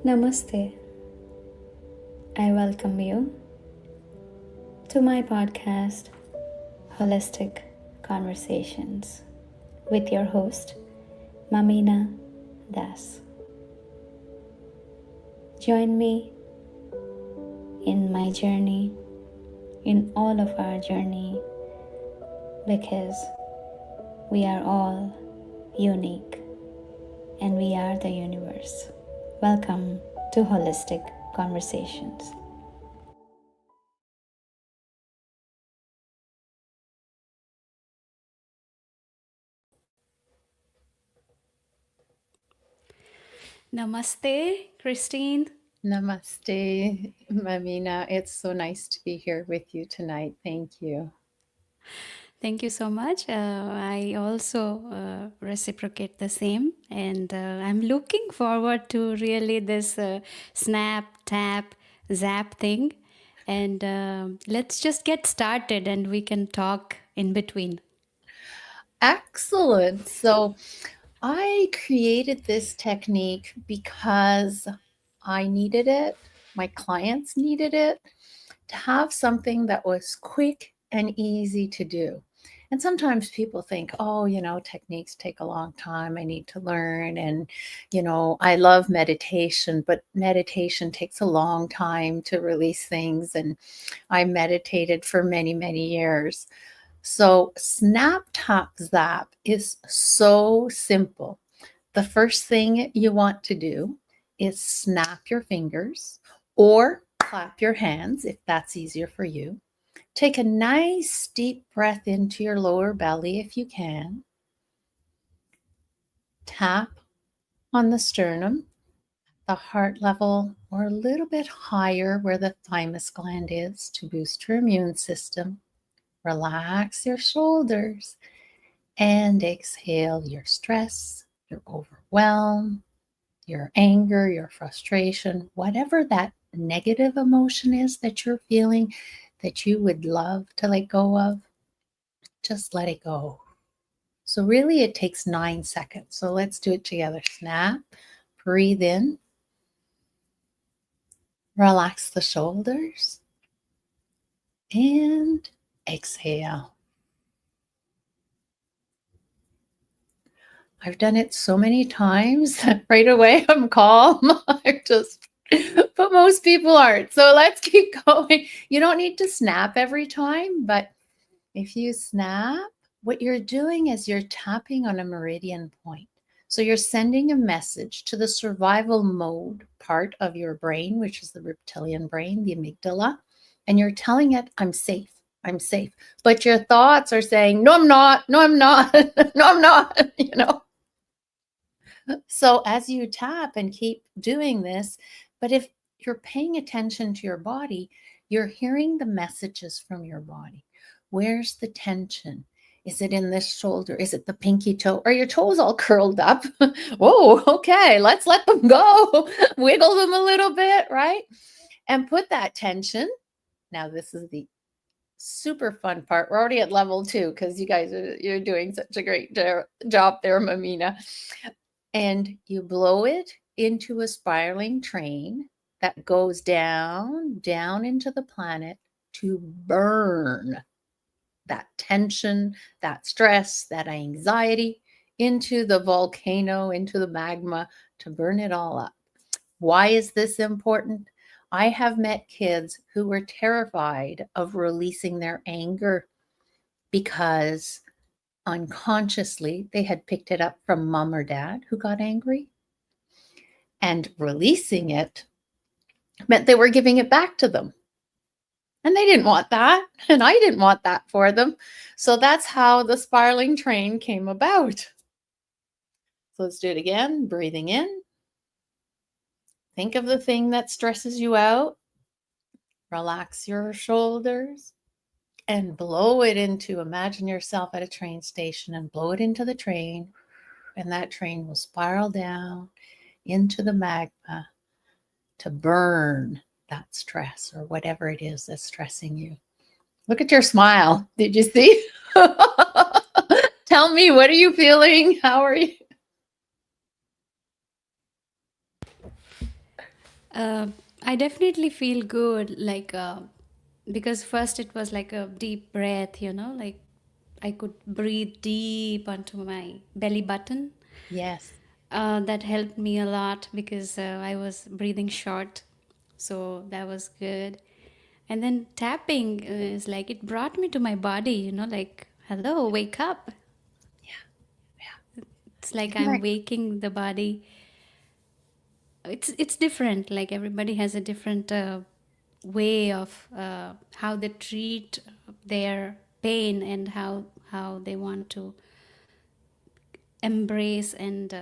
Namaste. I welcome you to my podcast, Holistic Conversations, with your host, Mamina Das. Join me in my journey, in all of our journey, because we are all unique and we are the universe. Welcome to Holistic Conversations. Namaste, Christine. Namaste, Mamina. It's so nice to be here with you tonight. Thank you. Thank you so much. I also reciprocate the same, and I'm looking forward to really this snap, tap, zap thing. And let's just get started, and we can talk in between. Excellent. So, I created this technique because I needed it, my clients needed it, to have something that was quick and easy to do. And sometimes people think, oh, techniques take a long time. I need to learn. And, I love meditation, but meditation takes a long time to release things. And I meditated for many, many years. So, Snap, Tap, Zap is so simple. The first thing you want to do is snap your fingers or clap your hands if that's easier for you. Take a nice deep breath into your lower belly if you can. Tap on the sternum, the heart level, or a little bit higher where the thymus gland is to boost your immune system. Relax your shoulders and exhale your stress, your overwhelm, your anger, your frustration, whatever that negative emotion is that you're feeling that you would love to let go of, just let it go. So, really, it takes 9 seconds. So, let's do it together. Snap, breathe in, relax the shoulders, and exhale. I've done it so many times that right away I'm calm. But most people aren't. So let's keep going. You don't need to snap every time, but if you snap, what you're doing is you're tapping on a meridian point. So you're sending a message to the survival mode part of your brain, which is the reptilian brain, the amygdala, and you're telling it, I'm safe. I'm safe. But your thoughts are saying, no, I'm not. No, I'm not. No, I'm not. So as you tap and keep doing this, but if you're paying attention to your body, you're hearing the messages from your body. Where's the tension? Is it in this shoulder? Is it the pinky toe? Are your toes all curled up? Whoa, okay, let's let them go. Wiggle them a little bit, right? And put that tension. Now, this is the super fun part. We're already at level 2 because you're doing such a great job there, Mamina. And you blow it into a spiraling train that goes down into the planet to burn that tension, that stress, that anxiety into the volcano, into the magma, to burn it all up. Why is this important? I have met kids who were terrified of releasing their anger because unconsciously they had picked it up from mom or dad who got angry, and releasing it meant they were giving it back to them. And they didn't want that. And I didn't want that for them. So that's how the spiraling train came about. So let's do it again. Breathing in. Think of the thing that stresses you out. Relax your shoulders and blow it into, imagine yourself at a train station and blow it into the train. And that train will spiral down into the magma to burn that stress or whatever it is that's stressing you. Look at your smile. Did you see? Tell me, what are you feeling? How are you? Uh, I definitely feel good, like because first it was like a deep breath, like I could breathe deep onto my belly button. Yes. That helped me a lot because I was breathing short, so that was good. And then tapping is like it brought me to my body, like hello, wake up. Yeah. It's like Isn't I'm that waking the body. It's different. Like everybody has a different way of how they treat their pain and how they want to embrace and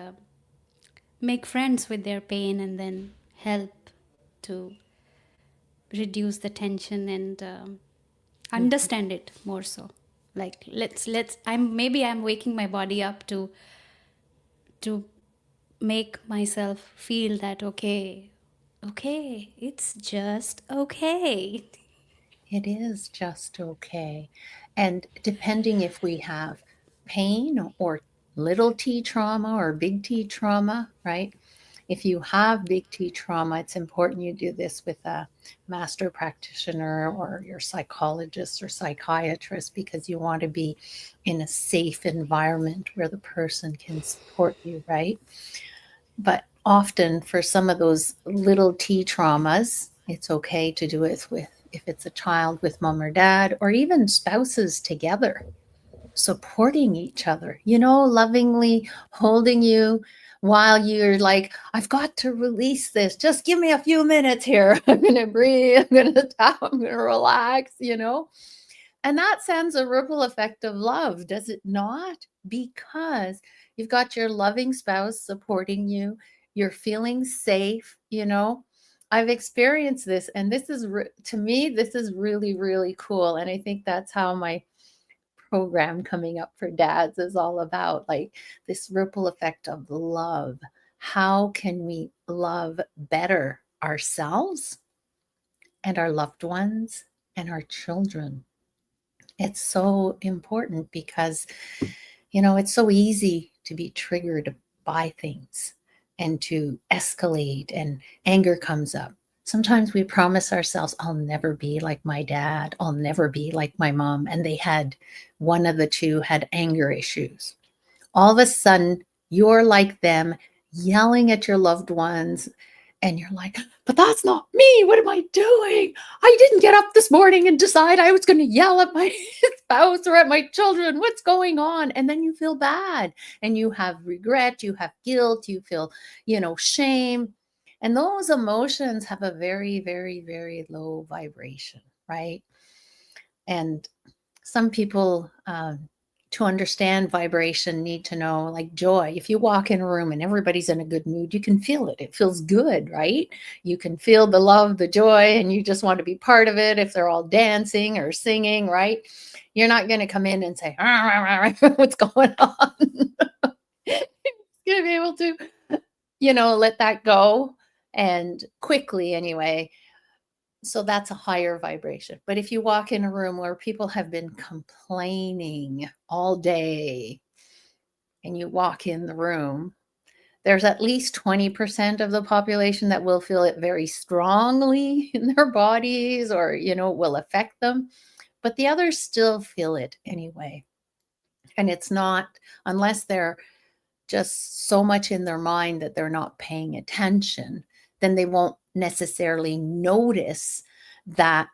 make friends with their pain and then help to reduce the tension and understand it more so. Like let's I'm waking my body up to make myself feel that okay, it's just okay. it is just okay. And depending if we have pain or little t trauma or big T trauma, right? If you have big T trauma, it's important you do this with a master practitioner or your psychologist or psychiatrist because you want to be in a safe environment where the person can support you, right? But often for some of those little T traumas, it's okay to do it with, if it's a child with mom or dad, or even spouses together, supporting each other, lovingly holding you while you're like, I've got to release this. Just give me a few minutes here. I'm going to breathe. I'm going to tap. I'm going to relax. And that sends a ripple effect of love, does it not? Because you've got your loving spouse supporting you. You're feeling safe. I've experienced this, and this is, to me, this is really, really cool. And I think that's how my program coming up for dads is all about, like this ripple effect of love. How can we love better ourselves and our loved ones and our children? It's so important because, it's so easy to be triggered by things and to escalate, and anger comes up. Sometimes we promise ourselves, I'll never be like my dad, I'll never be like my mom. And they had, one of the two had anger issues. All of a sudden, you're like them, yelling at your loved ones, and you're like, but that's not me. What am I doing? I didn't get up this morning and decide I was going to yell at my spouse or at my children. What's going on? And then you feel bad, and you have regret, you have guilt, you feel, shame. And those emotions have a very, very, very low vibration, right? And some people, to understand vibration, need to know, like joy. If you walk in a room and everybody's in a good mood, you can feel it. It feels good, right? You can feel the love, the joy, and you just want to be part of it. If they're all dancing or singing, right? You're not going to come in and say, what's going on? You're going to be able to, let that go, and quickly anyway. So that's a higher vibration. But if you walk in a room where people have been complaining all day and you walk in the room, there's at least 20% of the population that will feel it very strongly in their bodies, or, will affect them. But the others still feel it anyway. And it's not, unless they're just so much in their mind that they're not paying attention, then they won't necessarily notice that,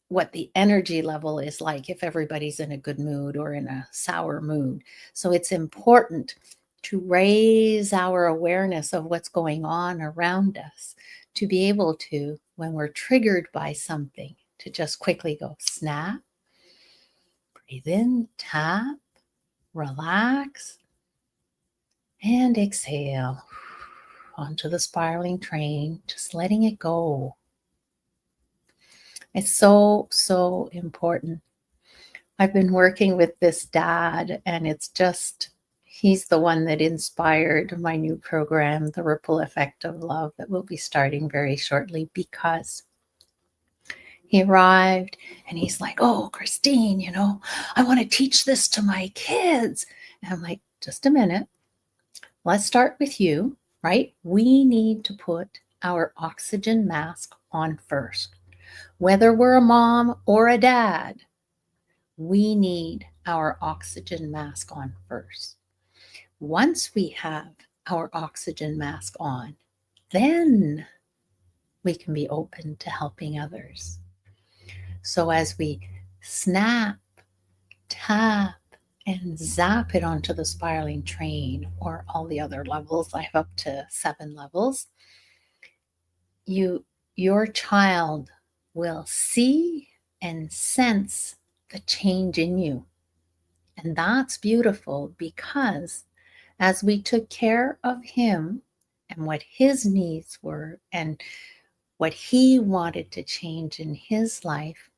what the energy level is like if everybody's in a good mood or in a sour mood. So it's important to raise our awareness of what's going on around us, to be able to, when we're triggered by something, to just quickly go snap, breathe in, tap, relax, and exhale onto the spiraling train, just letting it go. It's so, so important. I've been working with this dad, and he's the one that inspired my new program, The Ripple Effect of Love, that will be starting very shortly, because he arrived and he's like, oh, Christine, I want to teach this to my kids. And I'm like, just a minute. Let's start with you, right? We need to put our oxygen mask on first. Whether we're a mom or a dad, we need our oxygen mask on first. Once we have our oxygen mask on, then we can be open to helping others. So as we snap, tap, and zap it onto the spiraling train or all the other levels, I have up to 7 levels, your child will see and sense the change in you. And that's beautiful because as we took care of him and what his needs were and what he wanted to change in his life,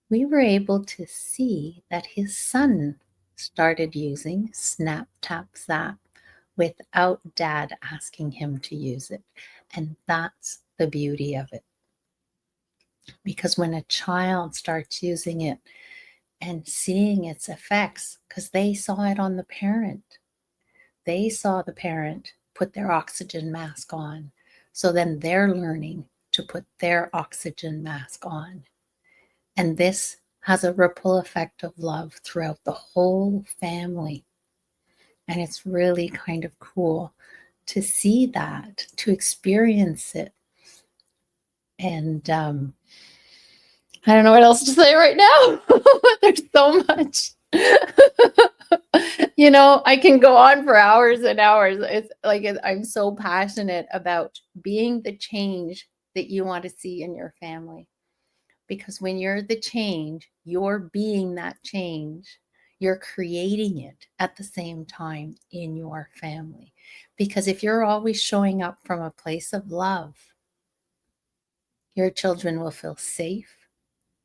we were able to see that his son started using Snap, Tap, Zap without dad asking him to use it. And that's the beauty of it. Because when a child starts using it and seeing its effects, because they saw it on the parent, they saw the parent put their oxygen mask on. So then they're learning to put their oxygen mask on. And this has a ripple effect of love throughout the whole family. And it's really kind of cool to see that, to experience it. And I don't know what else to say right now. There's so much. I can go on for hours and hours. It's like I'm so passionate about being the change that you want to see in your family. Because when you're the change, you're being that change. You're creating it at the same time in your family. Because if you're always showing up from a place of love, your children will feel safe.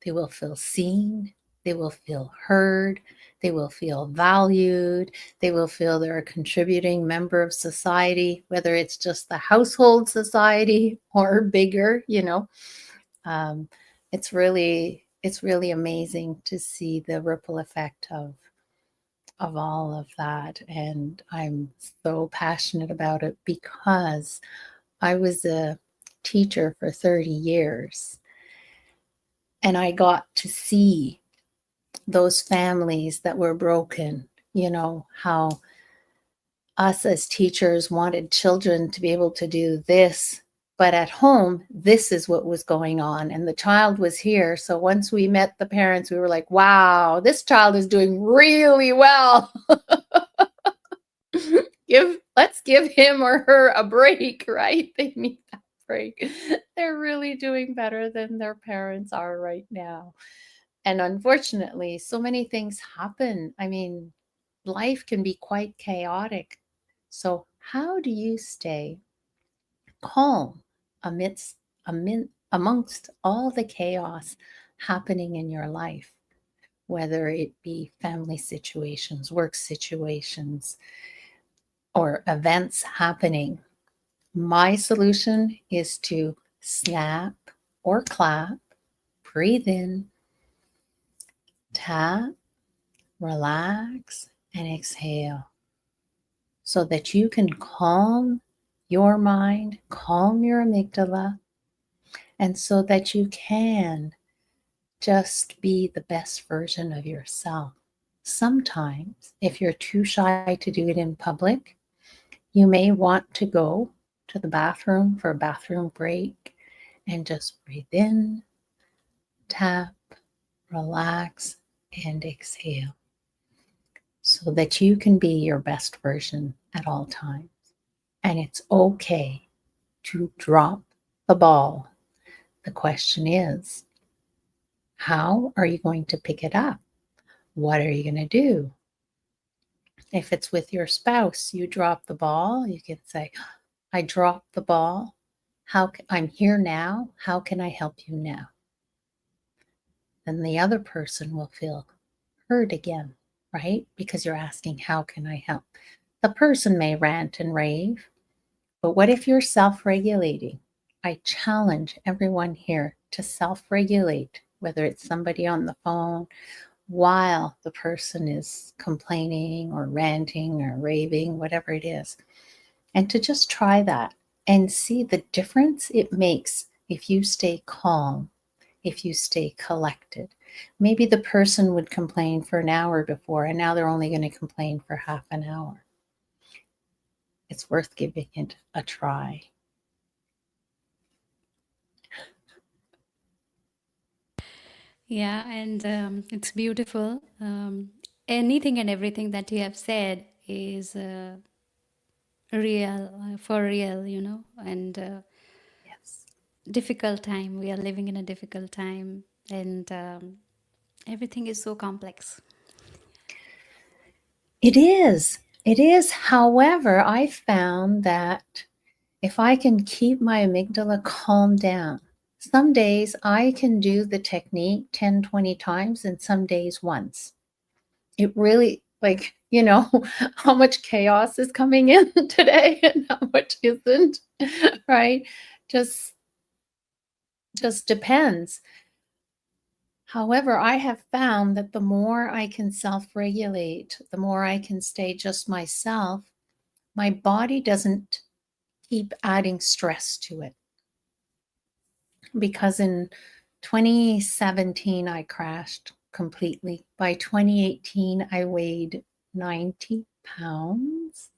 They will feel seen. They will feel heard. They will feel valued. They will feel they're a contributing member of society, whether it's just the household society or bigger, It's really amazing to see the ripple effect of all of that. And I'm so passionate about it because I was a teacher for 30 years. And I got to see those families that were broken, how us as teachers wanted children to be able to do this, but at home, this is what was going on. And the child was here. So once we met the parents, we were like, wow, this child is doing really well. Let's give him or her a break, right? They need that break. They're really doing better than their parents are right now. And unfortunately, so many things happen. I mean, life can be quite chaotic. So how do you stay calm amongst all the chaos happening in your life, whether it be family situations, work situations, or events happening? My solution is to snap or clap, breathe in, tap, relax, and exhale so that you can calm your mind, calm your amygdala, and so that you can just be the best version of yourself. Sometimes, if you're too shy to do it in public, you may want to go to the bathroom for a bathroom break and just breathe in, tap, relax, and exhale so that you can be your best version at all times. And it's okay to drop the ball. The question is, how are you going to pick it up? What are you going to do? If it's with your spouse, you drop the ball, you can say, I dropped the ball. I'm here now. How can I help you now? Then the other person will feel heard again, right? Because you're asking, how can I help? The person may rant and rave, but what if you're self-regulating? I challenge everyone here to self-regulate, whether it's somebody on the phone while the person is complaining or ranting or raving, whatever it is, and to just try that and see the difference it makes if you stay calm, if you stay collected. Maybe the person would complain for an hour before, and now they're only going to complain for half an hour. It's worth giving it a try. Yeah, and it's beautiful. Anything and everything that you have said is real, for real, and Yes. difficult time. We are living in a difficult time, and everything is so complex. It is. It is. However, I found that if I can keep my amygdala calm down, some days I can do the technique 10, 20 times, and some days once. It really, like, how much chaos is coming in today and how much isn't, right? Just depends. However, I have found that the more I can self-regulate, the more I can stay just myself, my body doesn't keep adding stress to it. Because in 2017, I crashed completely. By 2018, I weighed 90 pounds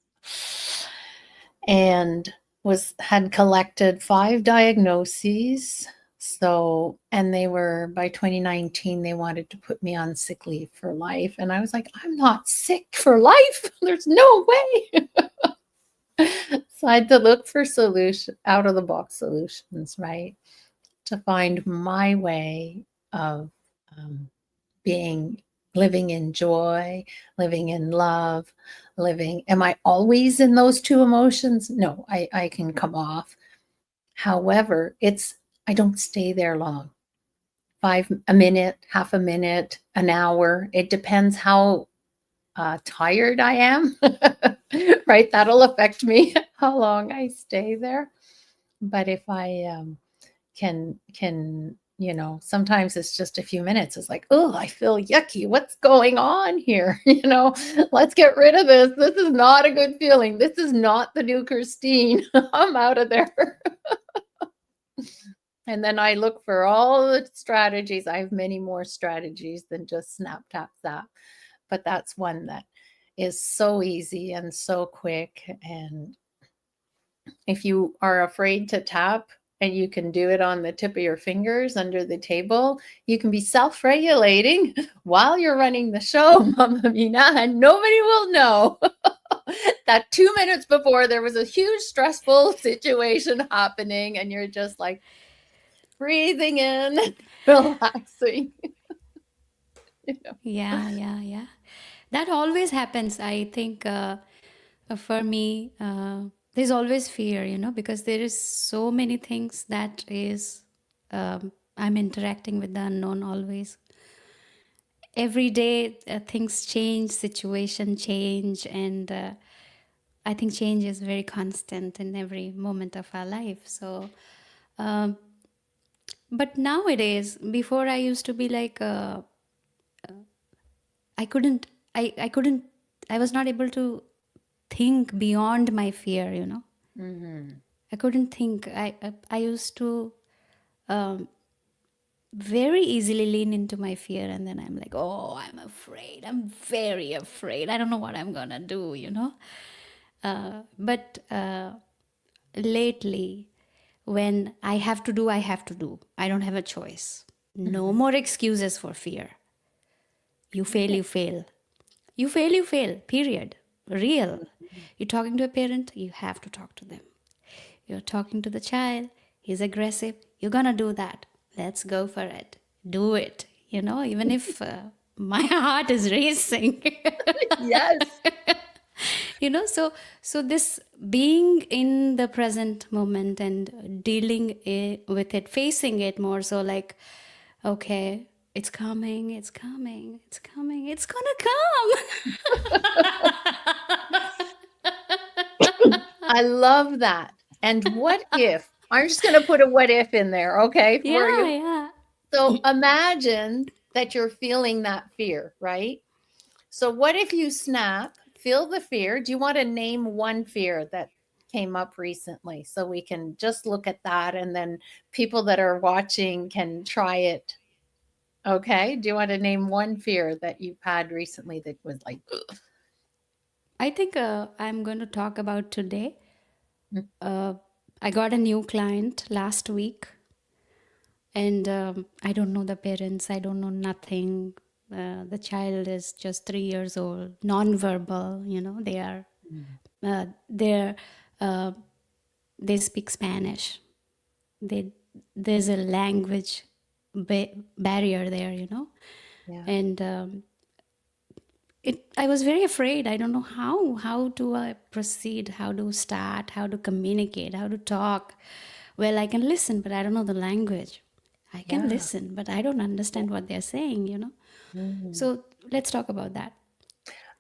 and had collected 5 diagnoses. So, and they were, by 2019, they wanted to put me on sick leave for life. And I was like, I'm not sick for life. There's no way. So I had to look for out of the box solutions, right? To find my way of living in joy, living in love, am I always in those two emotions? No, I can come off. However, I don't stay there long. A minute, half a minute, an hour. It depends how tired I am, right? That'll affect me, how long I stay there. But if I can, sometimes it's just a few minutes. It's like, oh, I feel yucky. What's going on here? Let's get rid of this. This is not a good feeling. This is not the new Christine. I'm out of there. And then I look for all the strategies. I have many more strategies than just snap, tap, zap. But that's one that is so easy and so quick. And if you are afraid to tap and you can do it on the tip of your fingers under the table, you can be self-regulating while you're running the show, Mama Mina, and nobody will know that 2 minutes before there was a huge stressful situation happening and you're just like breathing in, relaxing. Yeah. That always happens. I think for me, there's always fear, because there is so many things that is, I'm interacting with the unknown always. Every day things change, situation change, and I think change is very constant in every moment of our life. So, but nowadays, before I used to be like, I couldn't, I couldn't, I was not able to think beyond my fear. Mm-hmm. I couldn't think. I used to very easily lean into my fear, and then I'm like, oh, I'm afraid. I'm very afraid. I don't know what I'm gonna do. But lately, when I have to do, I have to do. I don't have a choice. No more excuses for fear. You fail, you fail. You fail, you fail. Period. Real. You're talking to a parent, you have to talk to them. You're talking to the child, he's aggressive, you're gonna do that. Let's go for it. Do it. Even if my heart is racing. Yes. So this being in the present moment and dealing with it, facing it more so, like, okay, it's coming, it's coming, it's coming, it's gonna come. I love that. And what if? I'm just going to put a what if in there, okay, for you. Yeah. So imagine that you're feeling that fear, right? So what if you snap, feel the fear? Do you want to name one fear that came up recently. So we can just look at that, and then people that are watching can try it. Okay. Do you want to name one fear that you've had recently that was like, I think I'm going to talk about today. "Ugh." Uh, I got a new client last week, and I don't know the parents, I don't know nothing. The child is just 3 years old, non-verbal, they are, Mm. they're, uh, they speak Spanish. They, there's a language barrier there, Yeah. and I was very afraid. I don't know how do I proceed, how to start, how to communicate, how to talk. Well, I can listen, but I don't know the language. I can Yeah. listen, but I don't understand what they're saying. Mm. So let's talk about that.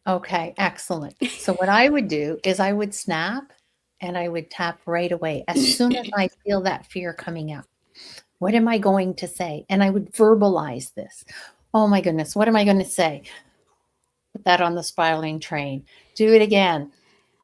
Okay, excellent. So what I would do is I would snap and I would tap right away as soon as I feel that fear coming up. What am I going to say? And I would verbalize this. Oh my goodness, what am I going to say? Put that on the spiraling train. Do it again.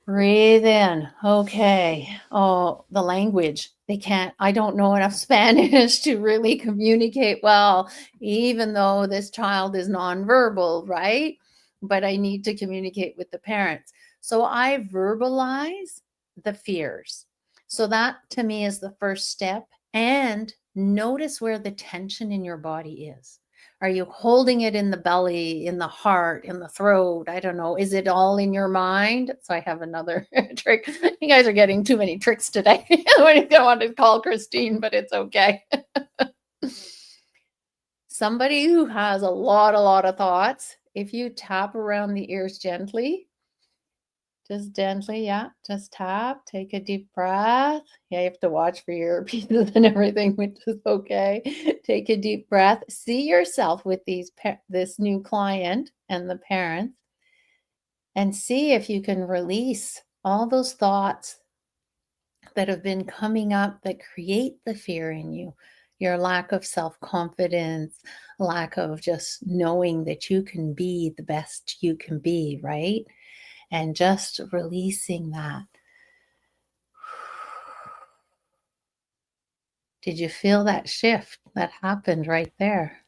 Breathe in. Okay. Oh, the language. They can't, I don't know enough Spanish to really communicate well, even though this child is nonverbal, right? But I need to communicate with the parents. So I verbalize the fears. So that to me is the first step. And notice where the tension in your body is. Are you holding it in the belly, in the heart, in the throat? I don't know. Is it all in your mind? So I have another trick. You guys are getting too many tricks today. I don't want to call Christine, but it's okay. Somebody who has a lot of thoughts, if you tap around the ears gently, just gently, yeah, just tap, take a deep breath. Yeah, you have to watch for your pieces and everything, which is okay. Take a deep breath. See yourself with this new client and the parents, and see if you can release all those thoughts that have been coming up that create the fear in you. Your lack of self-confidence, lack of just knowing that you can be the best you can be, right? And just releasing that. Did you feel that shift that happened right there?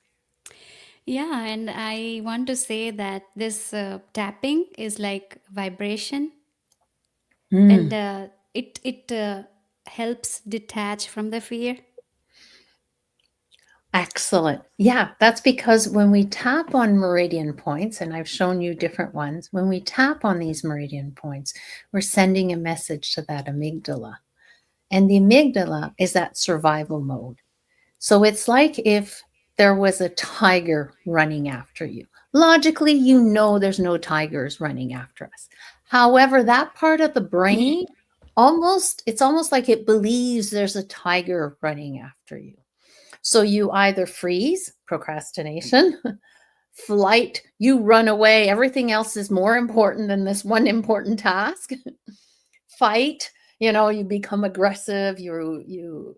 Yeah, and I want to say that this tapping is like vibration, and Mm, it helps detach from the fear. excellent. Yeah, that's because when we tap on meridian points, and I've shown you different ones, when we tap on these meridian points, we're sending a message to that amygdala. And the amygdala is that survival mode. So it's like if there was a tiger running after you. Logically, you know there's no tigers running after us. However, that part of the brain it's almost like it believes there's a tiger running after you. So you either freeze, procrastination, flight, you run away, everything else is more important than this one important task. Fight, you become aggressive, you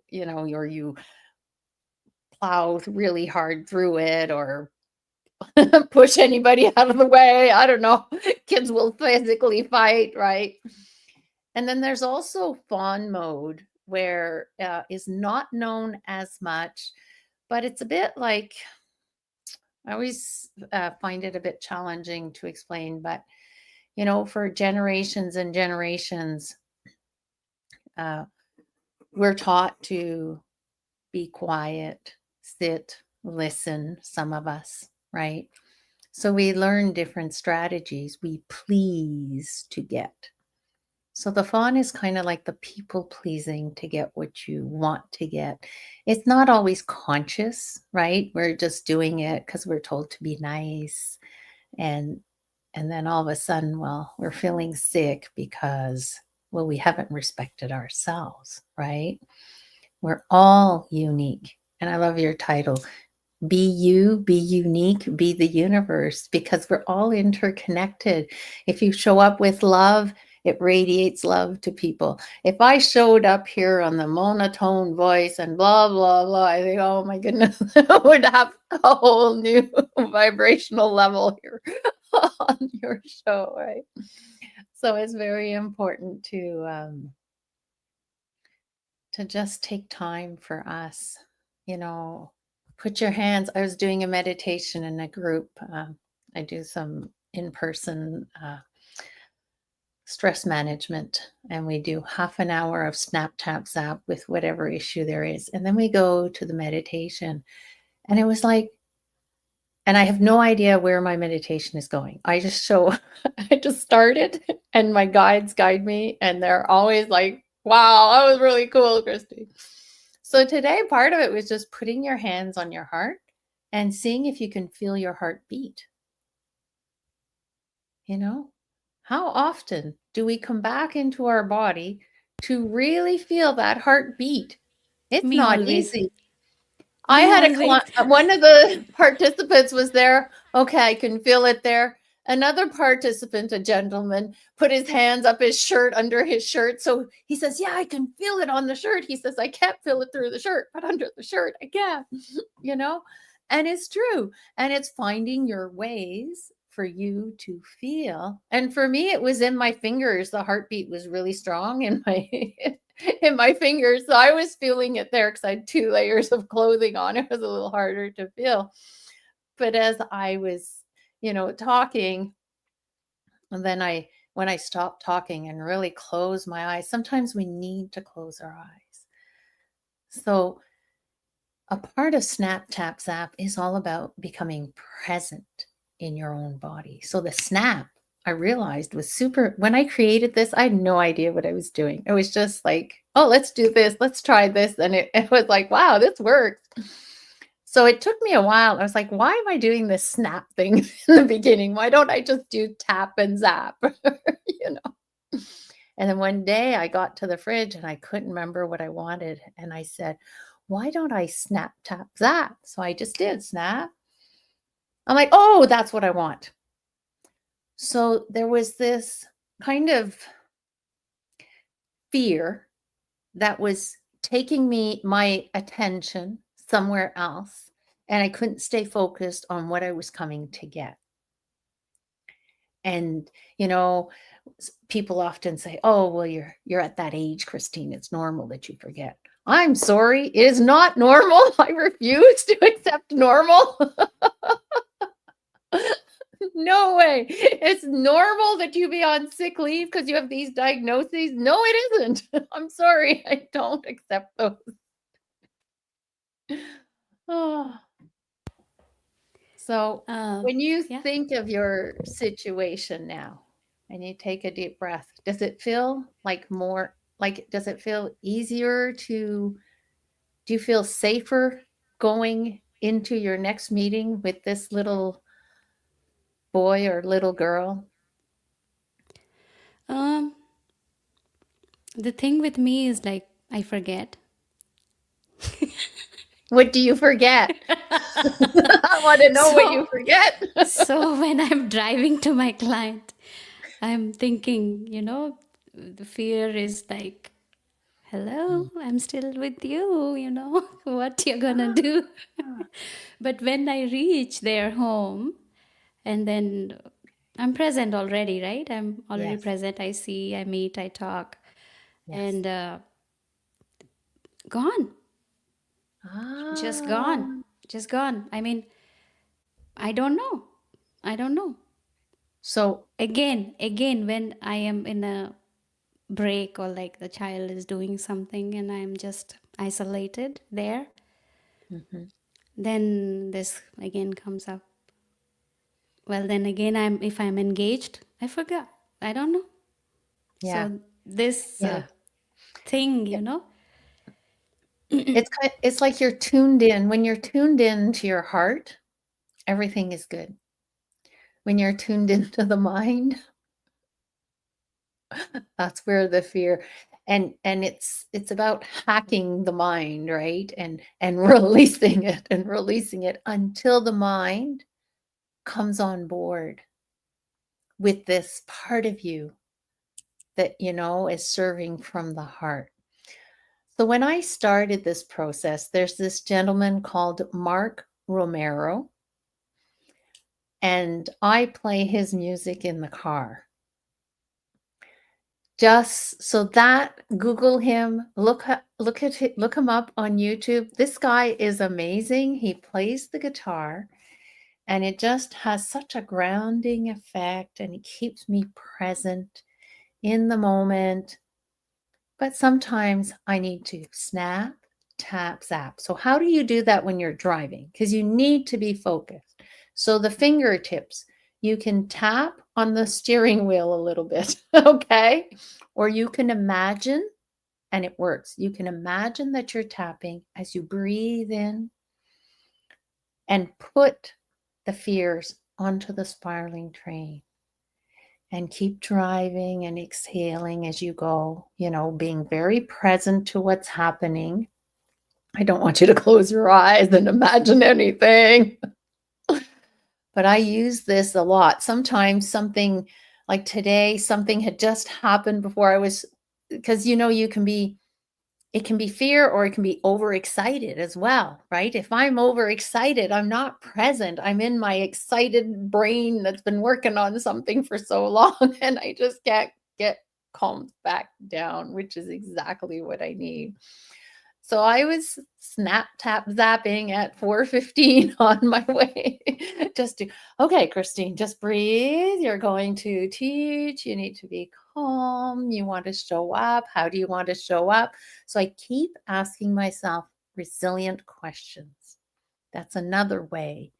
plow really hard through it, or push anybody out of the way. I don't know. Kids will physically fight, right? And then there's also fawn mode, where is not known as much, but it's a bit like, I always find it a bit challenging to explain, but for generations and generations, uh, we're taught to be quiet, sit, listen, some of us, right? So we learn different strategies. We please to get. So the fawn is kind of like the people pleasing to get what you want to get. It's not always conscious, right? We're just doing it because we're told to be nice. And and then all of a sudden, well, we're feeling sick because, well, we haven't respected ourselves, right? We're all unique. And I love your title, be you, be unique, be the universe, because we're all interconnected. If you show up with love, it radiates love to people. If I showed up here on the monotone voice and blah, blah, blah, I think, oh my goodness, I would have a whole new vibrational level here on your show, right? So it's very important to to just take time for us. Put your hands. I was doing a meditation in a group. I do some in-person stress management, and we do half an hour of snap, tap, zap with whatever issue there is. And then we go to the meditation. And it was like, and I have no idea where my meditation is going. I just started, and my guides guide me, and they're always like, wow, that was really cool, Christy. So today, part of it was just putting your hands on your heart and seeing if you can feel your heart beat. How often do we come back into our body to really feel that heartbeat? It's Me not always. easy. I Me had always. one of the participants was there. Okay, I can feel it there. Another participant, a gentleman, put his hands up his shirt, under his shirt. So he says, yeah, I can feel it on the shirt. He says, I can't feel it through the shirt, but under the shirt, I can, and it's true. And it's finding your ways for you to feel. And for me, it was in my fingers. The heartbeat was really strong in my in my fingers. So I was feeling it there because I had 2 layers of clothing on. It was a little harder to feel. But as I was, talking, and then when I stopped talking and really closed my eyes, sometimes we need to close our eyes. So a part of Snap, Tap, Zap is all about becoming present in your own body. So the snap, I realized, was super. When I created this, I had no idea what I was doing. It was just like, oh, let's do this. Let's try this. And it was like, wow, this works. So it took me a while. I was like, why am I doing this snap thing in the beginning? Why don't I just do tap and zap? And then one day I got to the fridge and I couldn't remember what I wanted. And I said, why don't I snap, tap, zap? So I just did snap. I'm like, oh, that's what I want. So there was this kind of fear that was taking my attention somewhere else, and I couldn't stay focused on what I was coming to get. And, people often say, oh, well, you're at that age, Christine. It's normal that you forget. I'm sorry. It is not normal. I refuse to accept normal. No way. It's normal that you be on sick leave because you have these diagnoses. No, it isn't. I'm sorry. I don't accept those. Oh. So when you Yeah. think of your situation now and you take a deep breath, does it feel does it feel easier do you feel safer going into your next meeting with this little boy or little girl? Um, the thing with me is like I forget. What do you forget? I want to know what you So, forget. so when I'm driving to my client, I'm thinking, the fear is like, hello, I'm still with you, what you're gonna do. But when I reach their home, and then I'm present already, right? I'm already Yes, present. I see, I meet, I talk, yes. and gone, just Ah, gone, just gone. I mean, I don't know. I don't know. so Again, when I am in a break or like the child is doing something and I'm just isolated there, mhm, then this again comes up. Well, then again, if I'm engaged, I forgot. I don't know. yeah, So this yeah. thing, It's like you're tuned in. When you're tuned in to your heart, everything is good. When you're tuned into the mind, that's where the fear, and it's about hacking the mind, right? And releasing it until the mind comes on board with this part of you that is serving from the heart. So when I started this process, there's this gentleman called Mark Romero, and I play his music in the car. Just so that Google him, look him up on YouTube. This guy is amazing. He plays the guitar and it just has such a grounding effect and it keeps me present in the moment. But sometimes I need to snap, tap, zap. So how do you do that when you're driving? Because you need to be focused. So the fingertips, you can tap on the steering wheel a little bit, okay? Or you can imagine, and it works. You can imagine that you're tapping as you breathe in and put the fears onto the spiraling train. And keep driving and exhaling as you go, being very present to what's happening. I don't want you to close your eyes and imagine anything. But I use this a lot. Sometimes something like today, something had just happened before I was, because it can be fear or it can be overexcited as well, right? If I'm overexcited, I'm not present. I'm in my excited brain that's been working on something for so long and I just can't get calmed back down, which is exactly what I need. So I was snap tap zapping at 4:15 on my way just to, okay, Christine, just breathe. You're going to teach. You need to be calm. You want to show up. How do you want to show up? So I keep asking myself resilient questions. That's another way.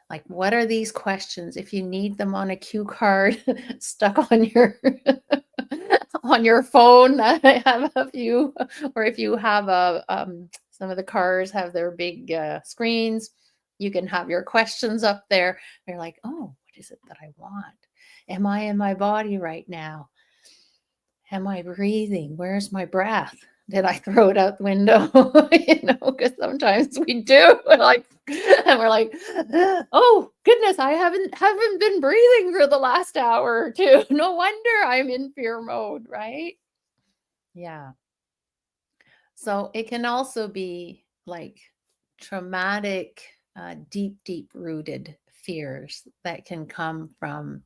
Like, what are these questions? If you need them on a cue card stuck on your on your phone, I have a few, or if you have some of the cars have their big screens, you can have your questions up there. You're like, oh, what is it that I want? Am I in my body right now? Am I breathing? Where's my breath? Did I throw it out the window? Because sometimes we do. We're like, oh goodness, I haven't been breathing for the last hour or two. No wonder I'm in fear mode, right? Yeah. So it can also be like traumatic, deep rooted fears that can come from.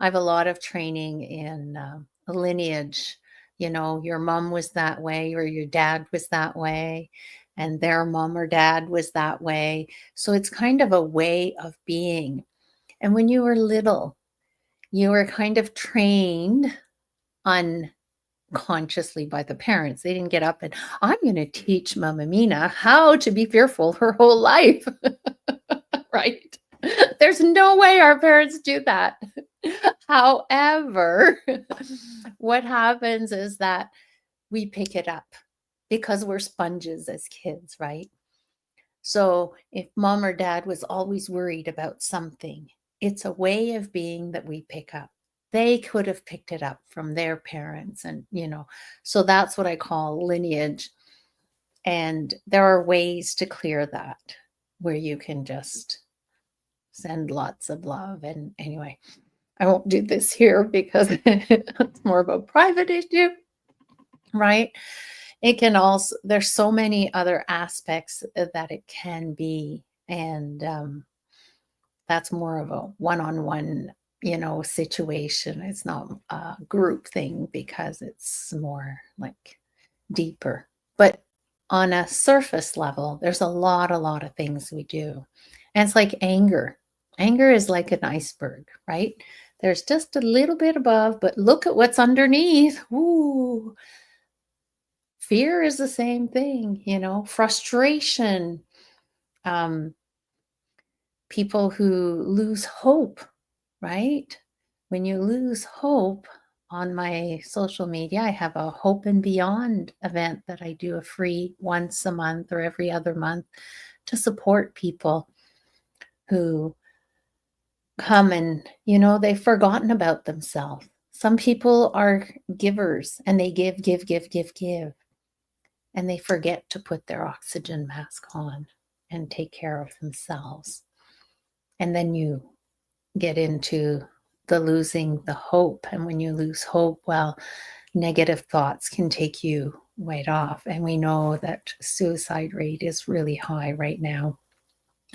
I have a lot of training in lineage. Your mom was that way, or your dad was that way, and their mom or dad was that way. So it's kind of a way of being. And when you were little, you were kind of trained unconsciously by the parents. They didn't get up and, I'm going to teach Mama Mina how to be fearful her whole life. Right? There's no way our parents do that. However, what happens is that we pick it up because we're sponges as kids, right? So if mom or dad was always worried about something, it's a way of being that we pick up. They could have picked it up from their parents, and so that's what I call lineage. And there are ways to clear that where you can just send lots of love. And anyway, I won't do this here because it's more of a private issue, right? It can also, there's so many other aspects that it can be. And that's more of a one-on-one, situation. It's not a group thing because it's more like deeper. But on a surface level, there's a lot of things we do. And it's like anger. Anger is like an iceberg, right? There's just a little bit above, but look at what's underneath. Ooh. Fear is the same thing, frustration, people who lose hope, right? When you lose hope, on my social media, I have a Hope and Beyond event that I do a free once a month or every other month to support people who come and, they've forgotten about themselves. Some people are givers and they give. And they forget to put their oxygen mask on and take care of themselves. And then you get into the losing the hope. And when you lose hope, well, negative thoughts can take you right off. And we know that suicide rate is really high right now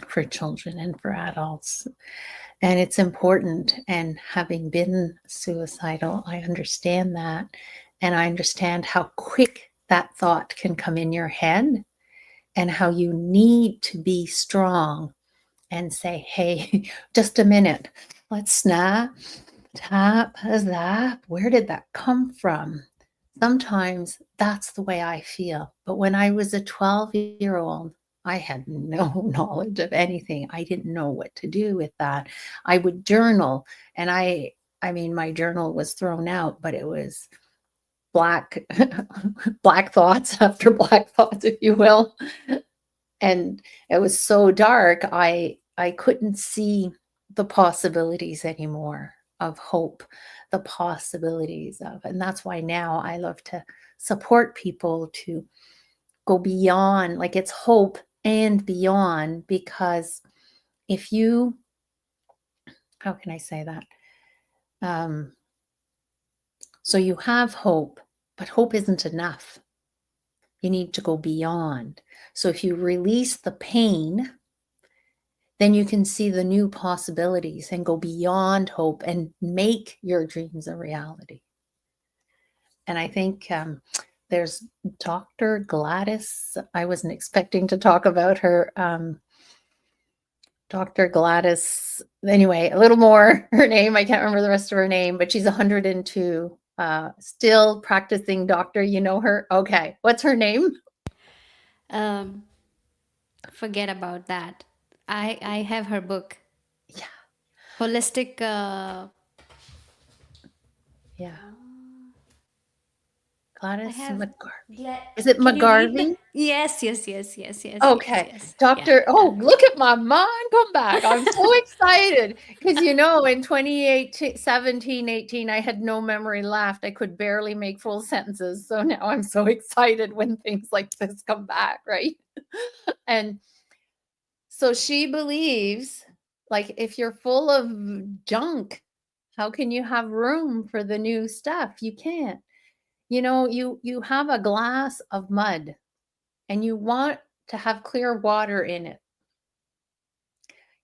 for children and for adults. And it's important. And having been suicidal, I understand that. And I understand how quick that thought can come in your head and how you need to be strong and say, hey, just a minute, let's snap, tap, zap. Where did that come from? Sometimes that's the way I feel. But when I was a 12-year-old, I had no knowledge of anything. I didn't know what to do with that. I would journal, and I mean, my journal was thrown out, but it was black black thoughts after black thoughts, if you will. And it was so dark, I couldn't see the possibilities anymore of hope, the possibilities of, and that's why now I love to support people to go beyond, like it's hope and beyond, because if you, how can I say that? So you have hope, but hope isn't enough. You need to go beyond. So if you release the pain, then you can see the new possibilities and go beyond hope and make your dreams a reality. And I think there's Dr. Gladys. I wasn't expecting to talk about her. Dr. Gladys, anyway, a little more her name. I can't remember the rest of her name, but she's 102, still practicing doctor. You know her? Okay. What's her name? Um, Forget about that. I have her book, Yeah. Holistic. Yeah. I Gladys have. McGarvey. Gla- Is it Can you read McGarvey? the? Yes, yes, yes, yes, yes, yes, Okay. yes. Yeah, Doctor, yeah. oh, look at my mind come back. I'm so excited because, you know, in 2018, 17, 18, I had no memory left. I could barely make full sentences. So now I'm so excited when things like this come back, right? And so she believes, like, if you're full of junk, how can you have room for the new stuff? You can't. You know, you have a glass of mud and you want to have clear water in it.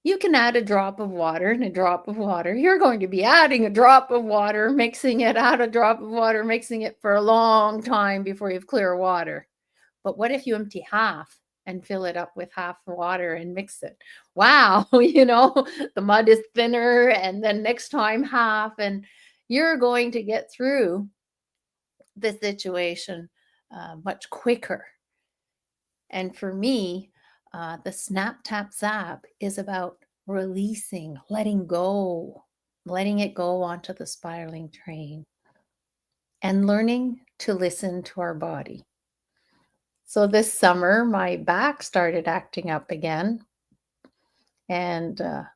You can add a drop of water and a drop of water. You're going to be adding a drop of water, mixing it, add a drop of water, mixing it for a long time before you have clear water. But what if you empty half and fill it up with half the water and mix it? Wow, you know, the mud is thinner, and then next time half, and you're going to get through the situation much quicker. And for me, the snap, tap, zap is about releasing, letting it go onto the spiraling train, and learning to listen to our body. So this summer, my back started acting up again, and a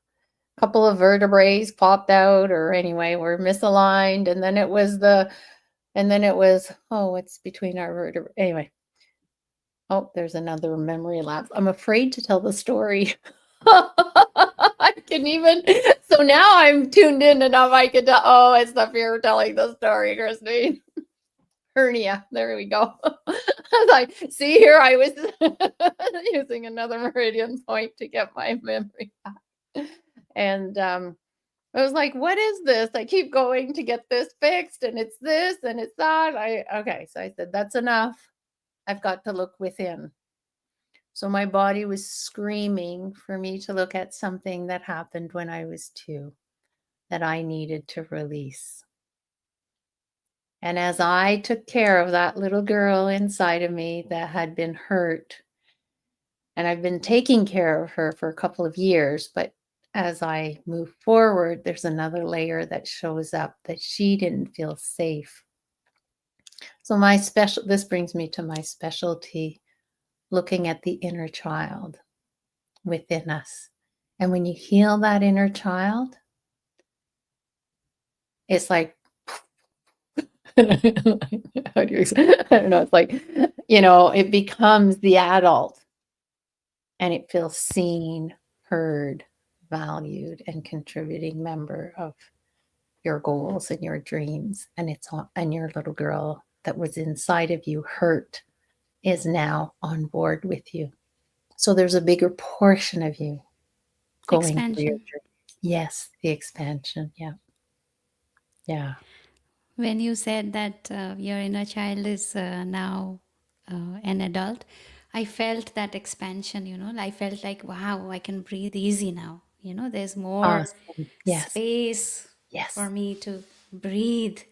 couple of vertebrae popped out, or anyway, were misaligned. And then it was, oh, it's between our vertebrae. Anyway, oh, there's another memory lapse. I'm afraid to tell the story. I can even, so now I'm tuned in enough. I can tell, oh, it's the fear of telling the story, Christine. Hernia. There we go. I was like, see here, I was using another meridian point to get my memory back. And I was like, what is this? I keep going to get this fixed, and it's this and it's that. Okay. So I said, that's enough. I've got to look within. So my body was screaming for me to look at something that happened when I was 2 that I needed to release. And as I took care of that little girl inside of me that had been hurt, and I've been taking care of her for a couple of years, but as I move forward, there's another layer that shows up that she didn't feel safe. So this brings me to my specialty, looking at the inner child within us. And when you heal that inner child, it's like, how do you explain? I don't know. It's like, you know, it becomes the adult, and it feels seen, heard, valued, and contributing member of your goals and your dreams. And and your little girl that was inside of you hurt is now on board with you. So there's a bigger portion of you going for your Expansion. dreams. Yes, the expansion. Yeah. Yeah. When you said that your inner child is now an adult, I felt that expansion, I felt like, wow, I can breathe easy now. There's more Awesome. Yes. space for Yes. me to breathe. That's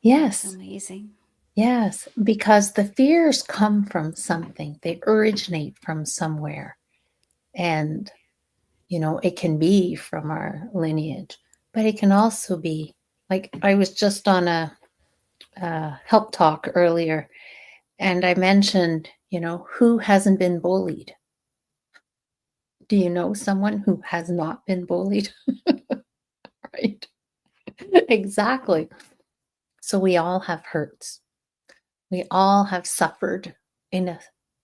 Yes. amazing. Yes. Because the fears come from something, they originate from somewhere. And, it can be from our lineage, but it can also be like I was just on a help talk earlier, and I mentioned, who hasn't been bullied? Do you know someone who has not been bullied? Right. Exactly. So we all have hurts. We all have suffered in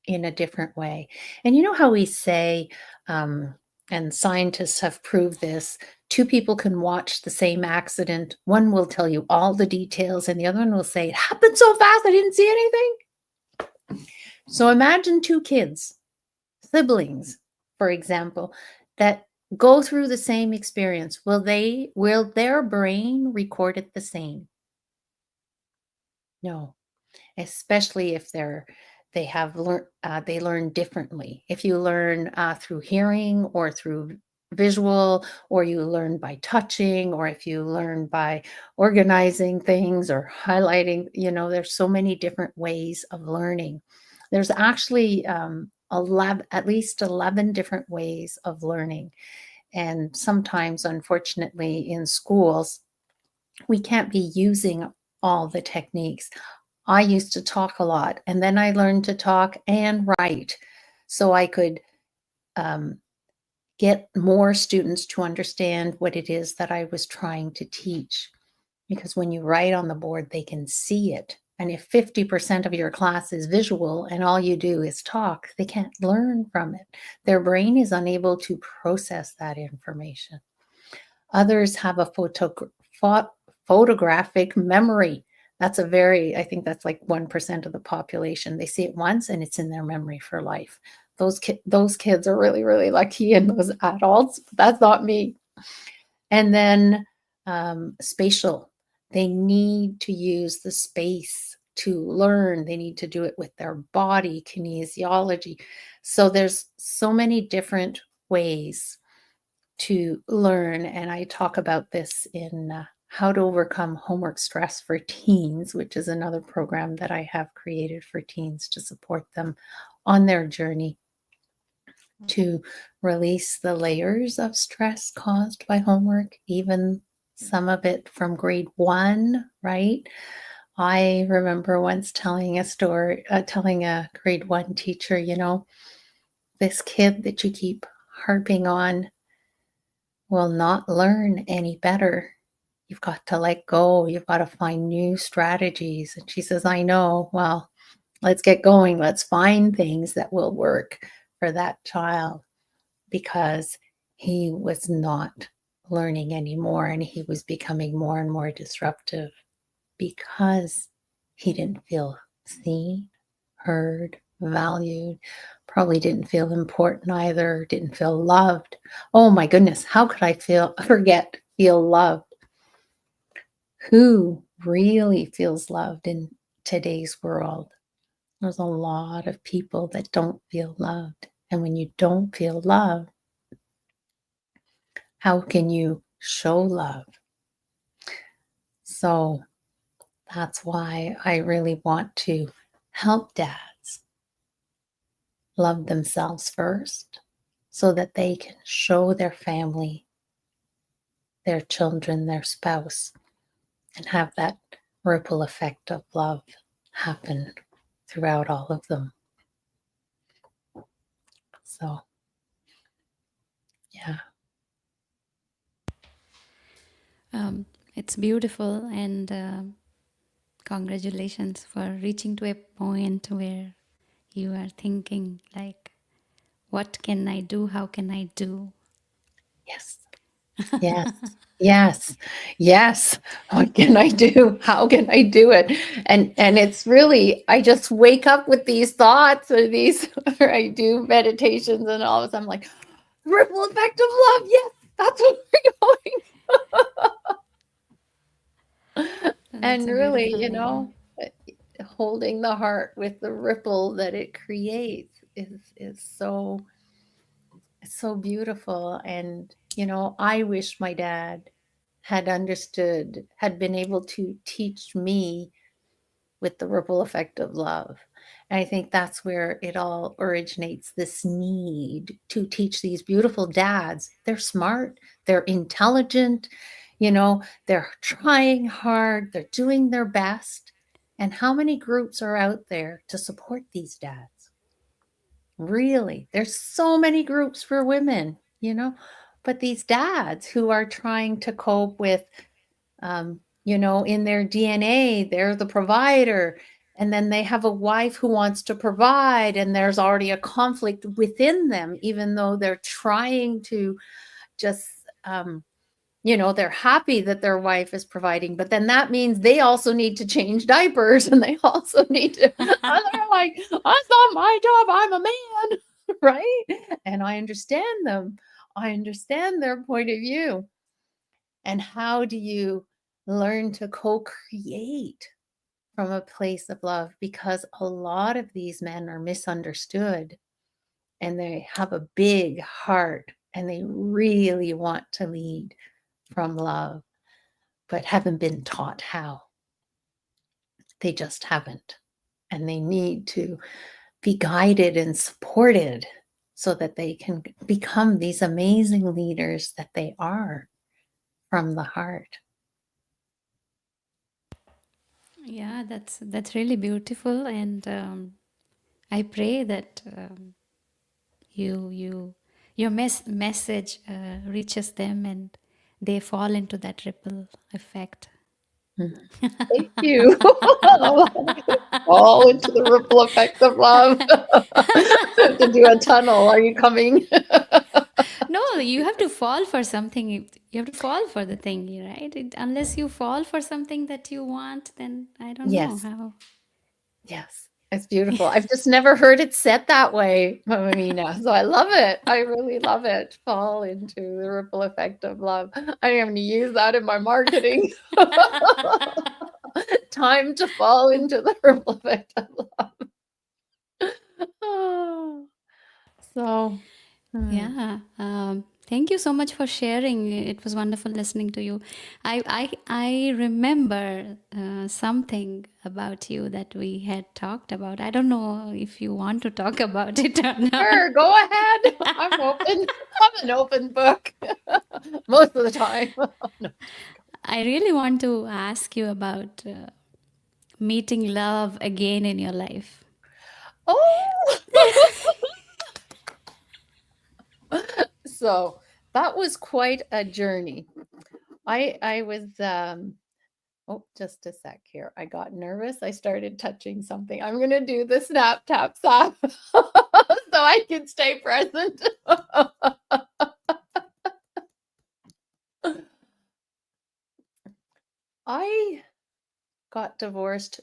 a different way. And you know how we say, um, and scientists have proved this, two people can watch the same accident. One will tell you all the details, and the other one will say, it happened so fast, I didn't see anything. So imagine two kids, siblings, for example, that go through the same experience. Will their brain record it the same? No, especially if they learn differently. If you learn through hearing or through visual, or you learn by touching, or if you learn by organizing things or highlighting, there's so many different ways of learning. There's actually 11, at least 11 different ways of learning. And sometimes, unfortunately, in schools, we can't be using all the techniques. I used to talk a lot, and then I learned to talk and write so I could um, get more students to understand what it is that I was trying to teach. Because when you write on the board, they can see it. And if 50% of your class is visual and all you do is talk, they can't learn from it. Their brain is unable to process that information. Others have a photographic memory. I think that's like 1% of the population. They see it once and it's in their memory for life. Those kids are really, really lucky, and those adults, but that's not me. And then spatial, they need to use the space to learn. They need to do it with their body, kinesiology. So there's so many different ways to learn. And I talk about this in How to Overcome Homework Stress for Teens, which is another program that I have created for teens to support them on their journey to release the layers of stress caused by homework, even some of it from grade 1, right? I remember once telling a grade 1 teacher, this kid that you keep harping on will not learn any better. You've got to let go. You've got to find new strategies. And she says, I know. Well, let's get going. Let's find things that will work for that child, because he was not learning anymore and he was becoming more and more disruptive because he didn't feel seen, heard, valued, probably didn't feel important either, didn't feel loved. Oh my goodness, how could I feel loved? Who really feels loved in today's world? There's a lot of people that don't feel loved. And when you don't feel loved, how can you show love? So that's why I really want to help dads love themselves first so that they can show their family, their children, their spouse, and have that ripple effect of love happen throughout all of them. So, yeah. It's beautiful, and congratulations for reaching to a point where you are thinking like, what can I do? How can I do? Yes. Yes. Yes. Yes. What can I do? How can I do it? And it's really, I just wake up with these thoughts or or I do meditations, and all of a sudden I'm like, ripple effect of love. Yes, that's what we're going. That's And a really, beautiful way. holding the heart with the ripple that it creates is so beautiful. And I wish my dad had been able to teach me with the ripple effect of love. And I think that's where it all originates, this need to teach these beautiful dads. They're smart, they're intelligent, they're trying hard, they're doing their best. And how many groups are out there to support these dads? Really, there's so many groups for women. But these dads who are trying to cope with, in their DNA, they're the provider. And then they have a wife who wants to provide, and there's already a conflict within them, even though they're trying to just, they're happy that their wife is providing, but then that means they also need to change diapers and they also need to, and they're like, that's not my job, I'm a man, right? And I understand them. I understand their point of view. And how do you learn to co-create from a place of love? Because a lot of these men are misunderstood and they have a big heart and they really want to lead from love, but haven't been taught how. They just haven't. And they need to be guided and supported so that they can become these amazing leaders that they are from the heart. Yeah, that's really beautiful, and I pray that you your message reaches them and they fall into that ripple effect. Thank you. Fall into the ripple effect of love. To do a tunnel. Are you coming? No, you have to fall for something. You have to fall for the thing, right? Unless you fall for something that you want, then I don't know Yes. how. Yes. It's beautiful. I've just never heard it said that way, Mamina. So I love it. I really love it. Fall into the ripple effect of love. I am going to use that in my marketing. Time to fall into the ripple effect of love. Oh, so, Yeah. Thank you so much for sharing. It was wonderful listening to you. I remember something about you that we had talked about. I don't know if you want to talk about it or not. sure, go ahead. I'm open. I'm an open book most of the time. No. I really want to ask you about meeting love again in your life. Oh, so that was quite a journey. I was oh, just a sec here. I got nervous. I started touching something. I'm gonna do the snap tap zap so I can stay present. I got divorced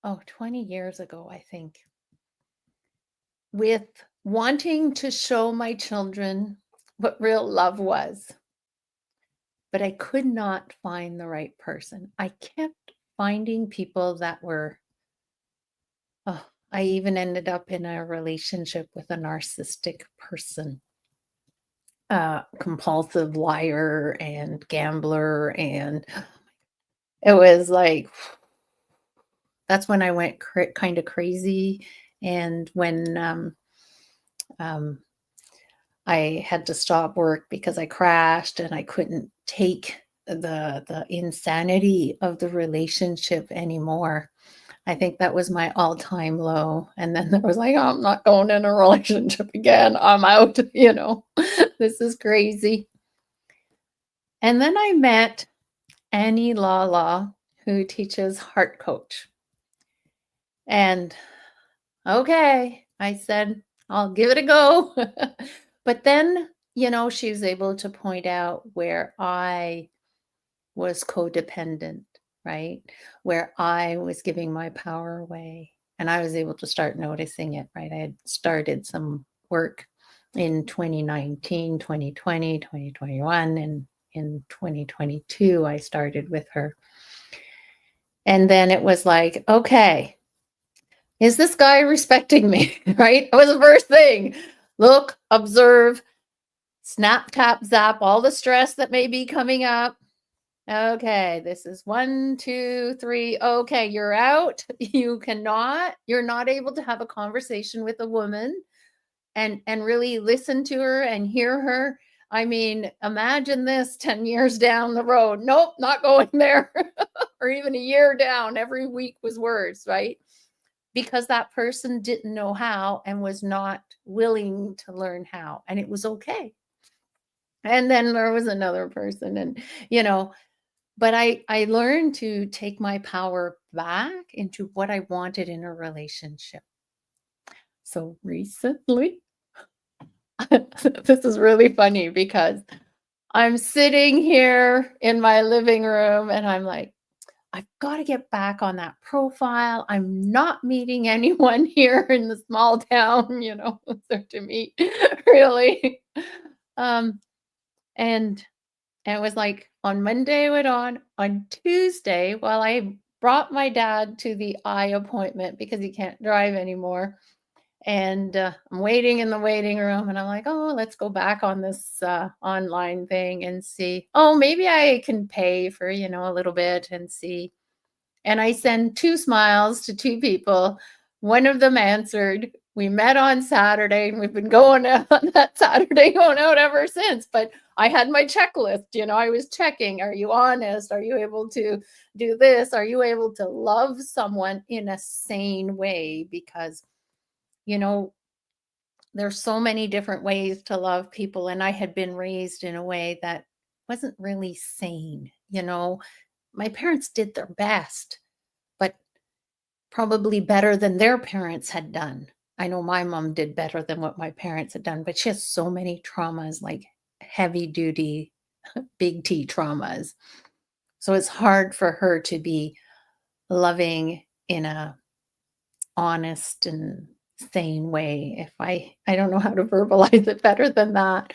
20 years ago, I think, with wanting to show my children what real love was. But I could not find the right person. I kept finding people that were, I even ended up in a relationship with a narcissistic person, compulsive liar and gambler. And it was like, that's when I went kind of crazy. And when I had to stop work because I crashed and I couldn't take the insanity of the relationship anymore. I think that was my all-time low. And then there was like, oh, I'm not going in a relationship again. I'm out, This is crazy. And then I met Annie Lala, who teaches Heart Coach. And okay, I said, I'll give it a go. But then, she was able to point out where I was codependent, right? Where I was giving my power away. And I was able to start noticing it, right? I had started some work in 2019, 2020, 2021, and in 2022, I started with her. And then it was like, okay, is this guy respecting me? Right? It was the first thing. Look, observe, snap, tap, zap, all the stress that may be coming up. Okay, this is 1, 2, 3. Okay, you're out. You're not able to have a conversation with a woman and really listen to her and hear her. I mean, imagine this 10 years down the road. Nope, not going there. Or even a year down. Every week was worse, right? Because that person didn't know how and was not willing to learn how. And it was okay. And then there was another person, and but I learned to take my power back into what I wanted in a relationship. So recently, this is really funny because I'm sitting here in my living room and I'm like, I've got to get back on that profile. I'm not meeting anyone here in the small town, so to meet, really. Um, and And it was like on Monday I went on Tuesday, while I brought my dad to the eye appointment because he can't drive anymore. And I'm waiting in the waiting room and I'm like, oh, let's go back on this online thing and see. Oh, maybe I can pay for, a little bit and see. And I send 2 smiles to 2 people. One of them answered. We met on Saturday and we've been going out on that Saturday, going out ever since. But I had my checklist, I was checking. Are you honest? Are you able to do this? Are you able to love someone in a sane way? Because, you know, there's so many different ways to love people. And I had been raised in a way that wasn't really sane. My parents did their best, but probably better than their parents had done. I know my mom did better than what my parents had done, but she has so many traumas, like heavy duty, big T traumas. So it's hard for her to be loving in a honest and sane way. If I don't know how to verbalize it better than that.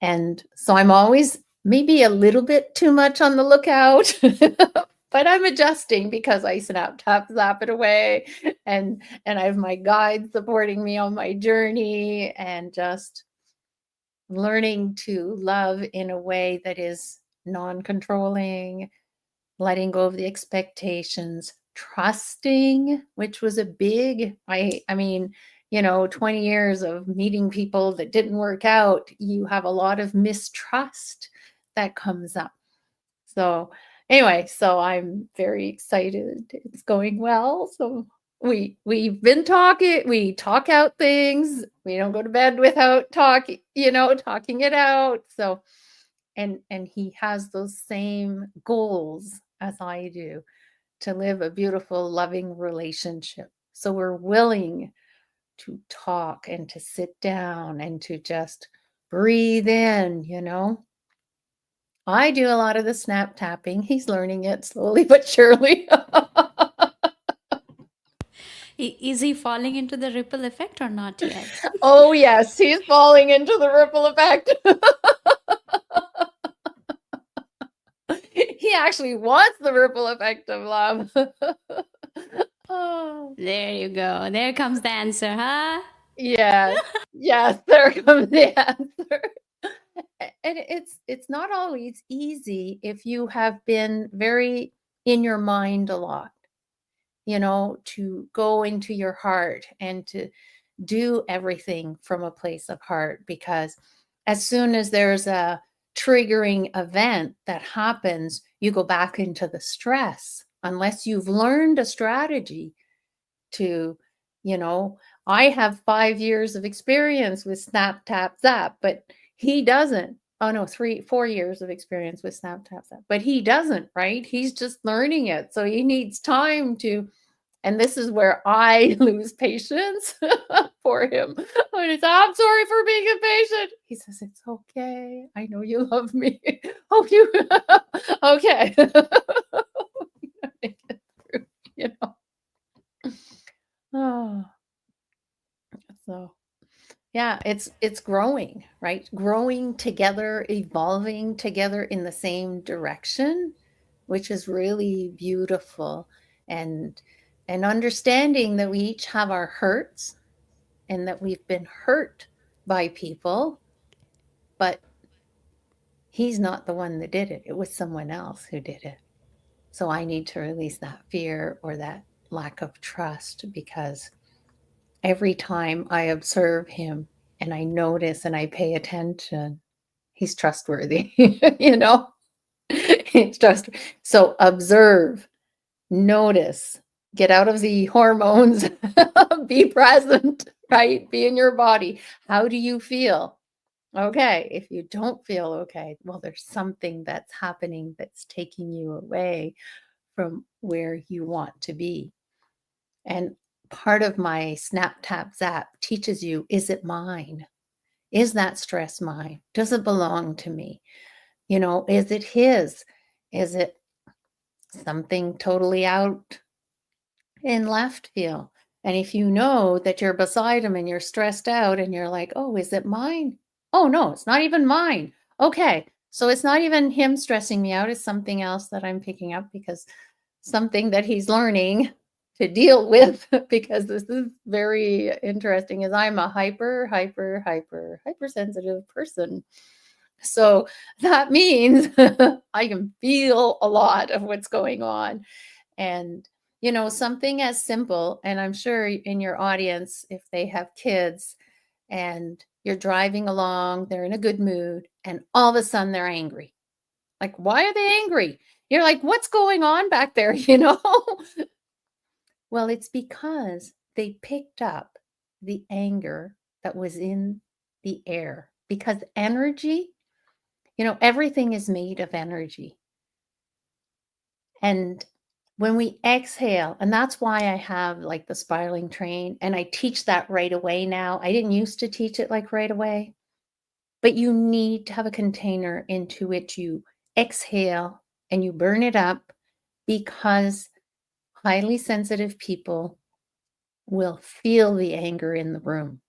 And so I'm always maybe a little bit too much on the lookout, but I'm adjusting because I snap, tap, zap it away. And I have my guide supporting me on my journey and just learning to love in a way that is non-controlling, letting go of the expectations, trusting, which was a big, I mean, 20 years of meeting people that didn't work out, you have a lot of mistrust that comes up. So anyway, so I'm very excited. It's going well. So we've been talking, we talk out things. We don't go to bed without talking it out. So and he has those same goals as I do, to live a beautiful, loving relationship. So we're willing to talk and to sit down and to just breathe in. I do a lot of the snap tapping. He's learning it slowly but surely. Is he falling into the ripple effect or not yet? Oh, yes, he's falling into the ripple effect. He actually wants the ripple effect of love. Oh. There you go. There comes the answer, huh? Yes, yes, there comes the answer. And it's not always easy if you have been very in your mind a lot, to go into your heart and to do everything from a place of heart, because as soon as there's a triggering event that happens, you go back into the stress unless you've learned a strategy to, you know, I have 5 years of experience with Snap, Tap, Zap, but he doesn't. Oh no, 3, 4 years of experience with Snap, Tap, Zap, but he doesn't, right? He's just learning it. So he needs time to, and this is where I lose patience for him. When it's, I'm sorry for being impatient. He says, it's okay. I know you love me. Oh, you, okay. Make it through, you know. Oh, so yeah, it's growing, right? Growing together, evolving together in the same direction. which is really beautiful. And understanding that we each have our hurts and that we've been hurt by people, but he's not the one that did it. It was someone else who did it. So I need to release that fear or that lack of trust, because every time I observe him and I notice and I pay attention, he's trustworthy, you know? He's trust. So observe, notice, get out of the hormones, be present, right? Be in your body. How do you feel? Okay, if you don't feel okay, well, there's something that's happening that's taking you away from where you want to be. And part of my Snap, Tap, Zap teaches you, is it mine? Is that stress mine? Does it belong to me? You know, is it his? Is it something totally out in left field? And if you know that you're beside him and you're stressed out and you're like, oh, is it mine? Oh, no, it's not even mine. Okay, so it's not even him stressing me out. It's something else that I'm picking up, because something that he's learning to deal with, because this is very interesting, is I'm a hypersensitive person. So that means I can feel a lot of what's going on. And, you know, something as simple, and I'm sure in your audience, if they have kids and you're driving along, they're in a good mood, and all of a sudden they're angry. Like, why are they angry? You're like, what's going on back there? You know? Well, it's because they picked up the anger that was in the air. Because energy, you know, everything is made of energy. And when we exhale, and that's why I have like the spiraling train, and I teach that right away now. I didn't used to teach it like right away, but you need to have a container into which you exhale and you burn it up, because highly sensitive people will feel the anger in the room.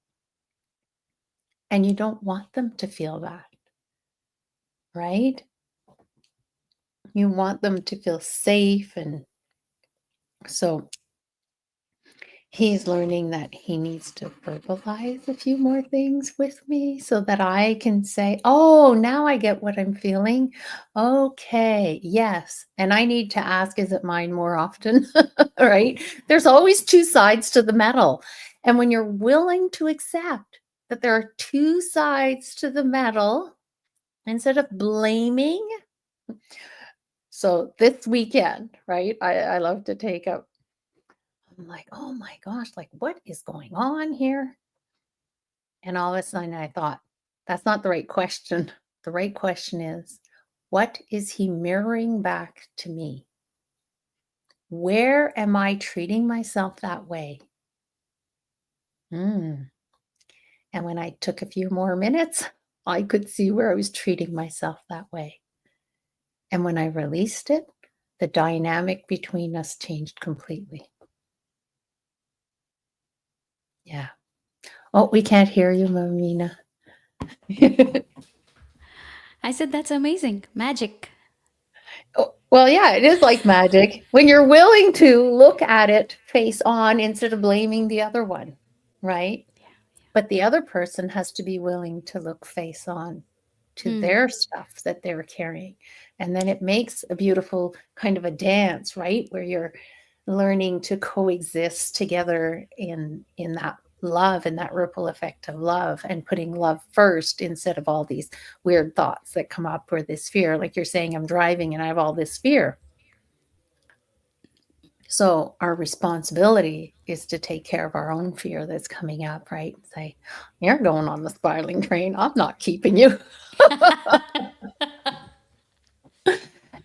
And you don't want them to feel that, right? You want them to feel safe. And so he's learning that he needs to verbalize a few more things with me so that I can say, oh, now I get what I'm feeling. Okay, yes. And I need to ask, is it mine more often? Right? There's always two sides to the medal. And when you're willing to accept that there are two sides to the medal, instead of blaming. So this weekend, right? I love to take up. I'm like, oh my gosh, like what is going on here? And all of a sudden I thought, that's not the right question. The right question is, what is he mirroring back to me? Where am I treating myself that way? And when I took a few more minutes, I could see where I was treating myself that way. And when I released it, the dynamic between us changed completely. Yeah. Oh, we can't hear you, Mamina. I said that's amazing. Magic. Oh, well, yeah, it is like magic when you're willing to look at it face on instead of blaming the other one, right? But the other person has to be willing to look face on to their stuff that they're carrying. And then it makes a beautiful kind of a dance, right? Where you're learning to coexist together in that love and that ripple effect of love, and putting love first instead of all these weird thoughts that come up, or this fear. Like you're saying, I'm driving and I have all this fear. So our responsibility is to take care of our own fear that's coming up, right? Say, you're going on the spiraling train. I'm not keeping you.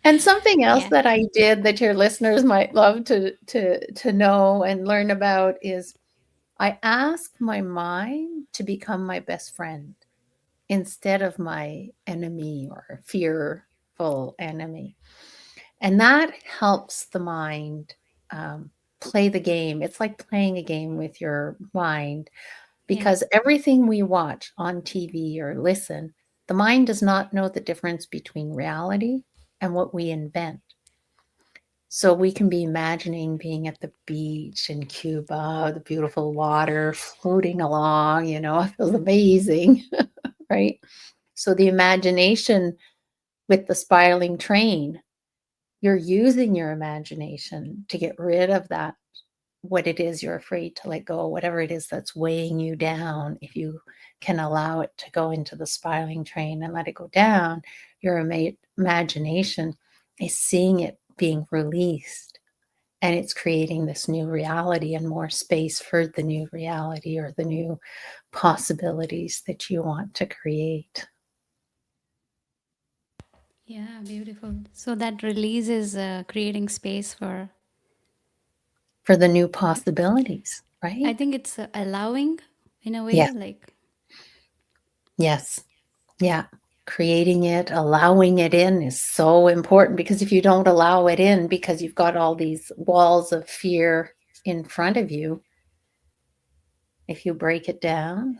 And something else Yeah. that I did that your listeners might love to know and learn about is I asked my mind to become my best friend instead of my enemy or fearful enemy. And that helps the mind play the game. It's like playing a game with your mind, Yeah. because everything we watch on TV or listen, the mind does not know the difference between reality and what we invent. So we can be imagining being at the beach in Cuba, the beautiful water floating along, you know, it feels amazing, right? So the imagination with the spiraling train, you're using your imagination to get rid of that, what it is you're afraid to let go, whatever it is that's weighing you down. If you can allow it to go into the spiraling train and let it go down, your imagination is seeing it being released, and it's creating this new reality and more space for the new reality or the new possibilities that you want to create. Yeah, beautiful. So that release is creating space For the new possibilities, I right? think it's allowing in a way, Yes, like, yes, yeah. Creating it, allowing it in is so important, because if you don't allow it in because you've got all these walls of fear in front of you, if you break it down,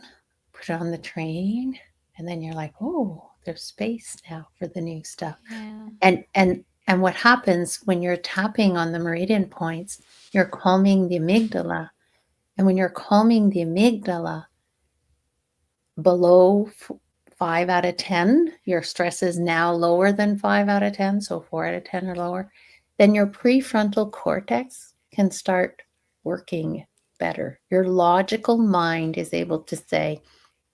put it on the train, and then you're like, oh, there's space now for the new stuff. yeah, And what happens when you're tapping on the meridian points, you're calming the amygdala. And when you're calming the amygdala below 5 out of 10, your stress is now lower than 5 out of 10, so 4 out of 10 or lower, then your prefrontal cortex can start working better. Your logical mind is able to say,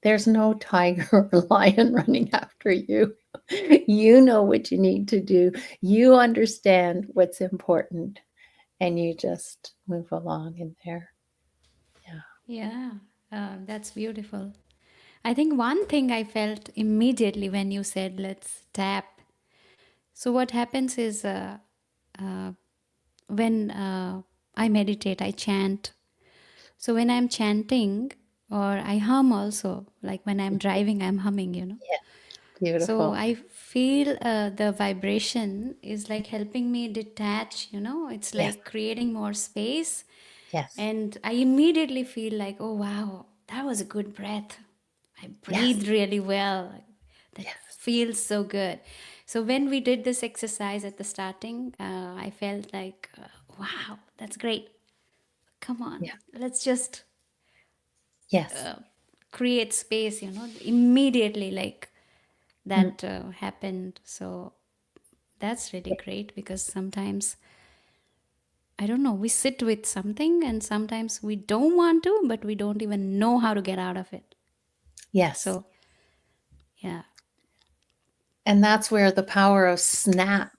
there's no tiger or lion running after you. You know what you need to do. You understand what's important, and you just move along in there. Yeah. yeah, that's beautiful. I think one thing I felt immediately when you said, let's tap. So, what happens is uh, when I meditate, I chant. So, when I'm chanting, or I hum also, like when I'm driving, I'm humming, you know. Yeah. So, Beautiful. I feel the vibration is like helping me detach, you know, it's Yes. like creating more space. Yes. And I immediately feel like, oh, wow, that was a good breath. I Yes. breathed really well. That Yes. feels so good. So when we did this exercise at the starting, I felt like, wow, that's great. Come on, Yeah. let's just Yes. create space, you know, immediately like Mm. that happened. So that's really great because sometimes, I don't know, we sit with something and sometimes we don't want to, but we don't even know how to get out of it. Yes. So, yeah. And that's where the power of snap,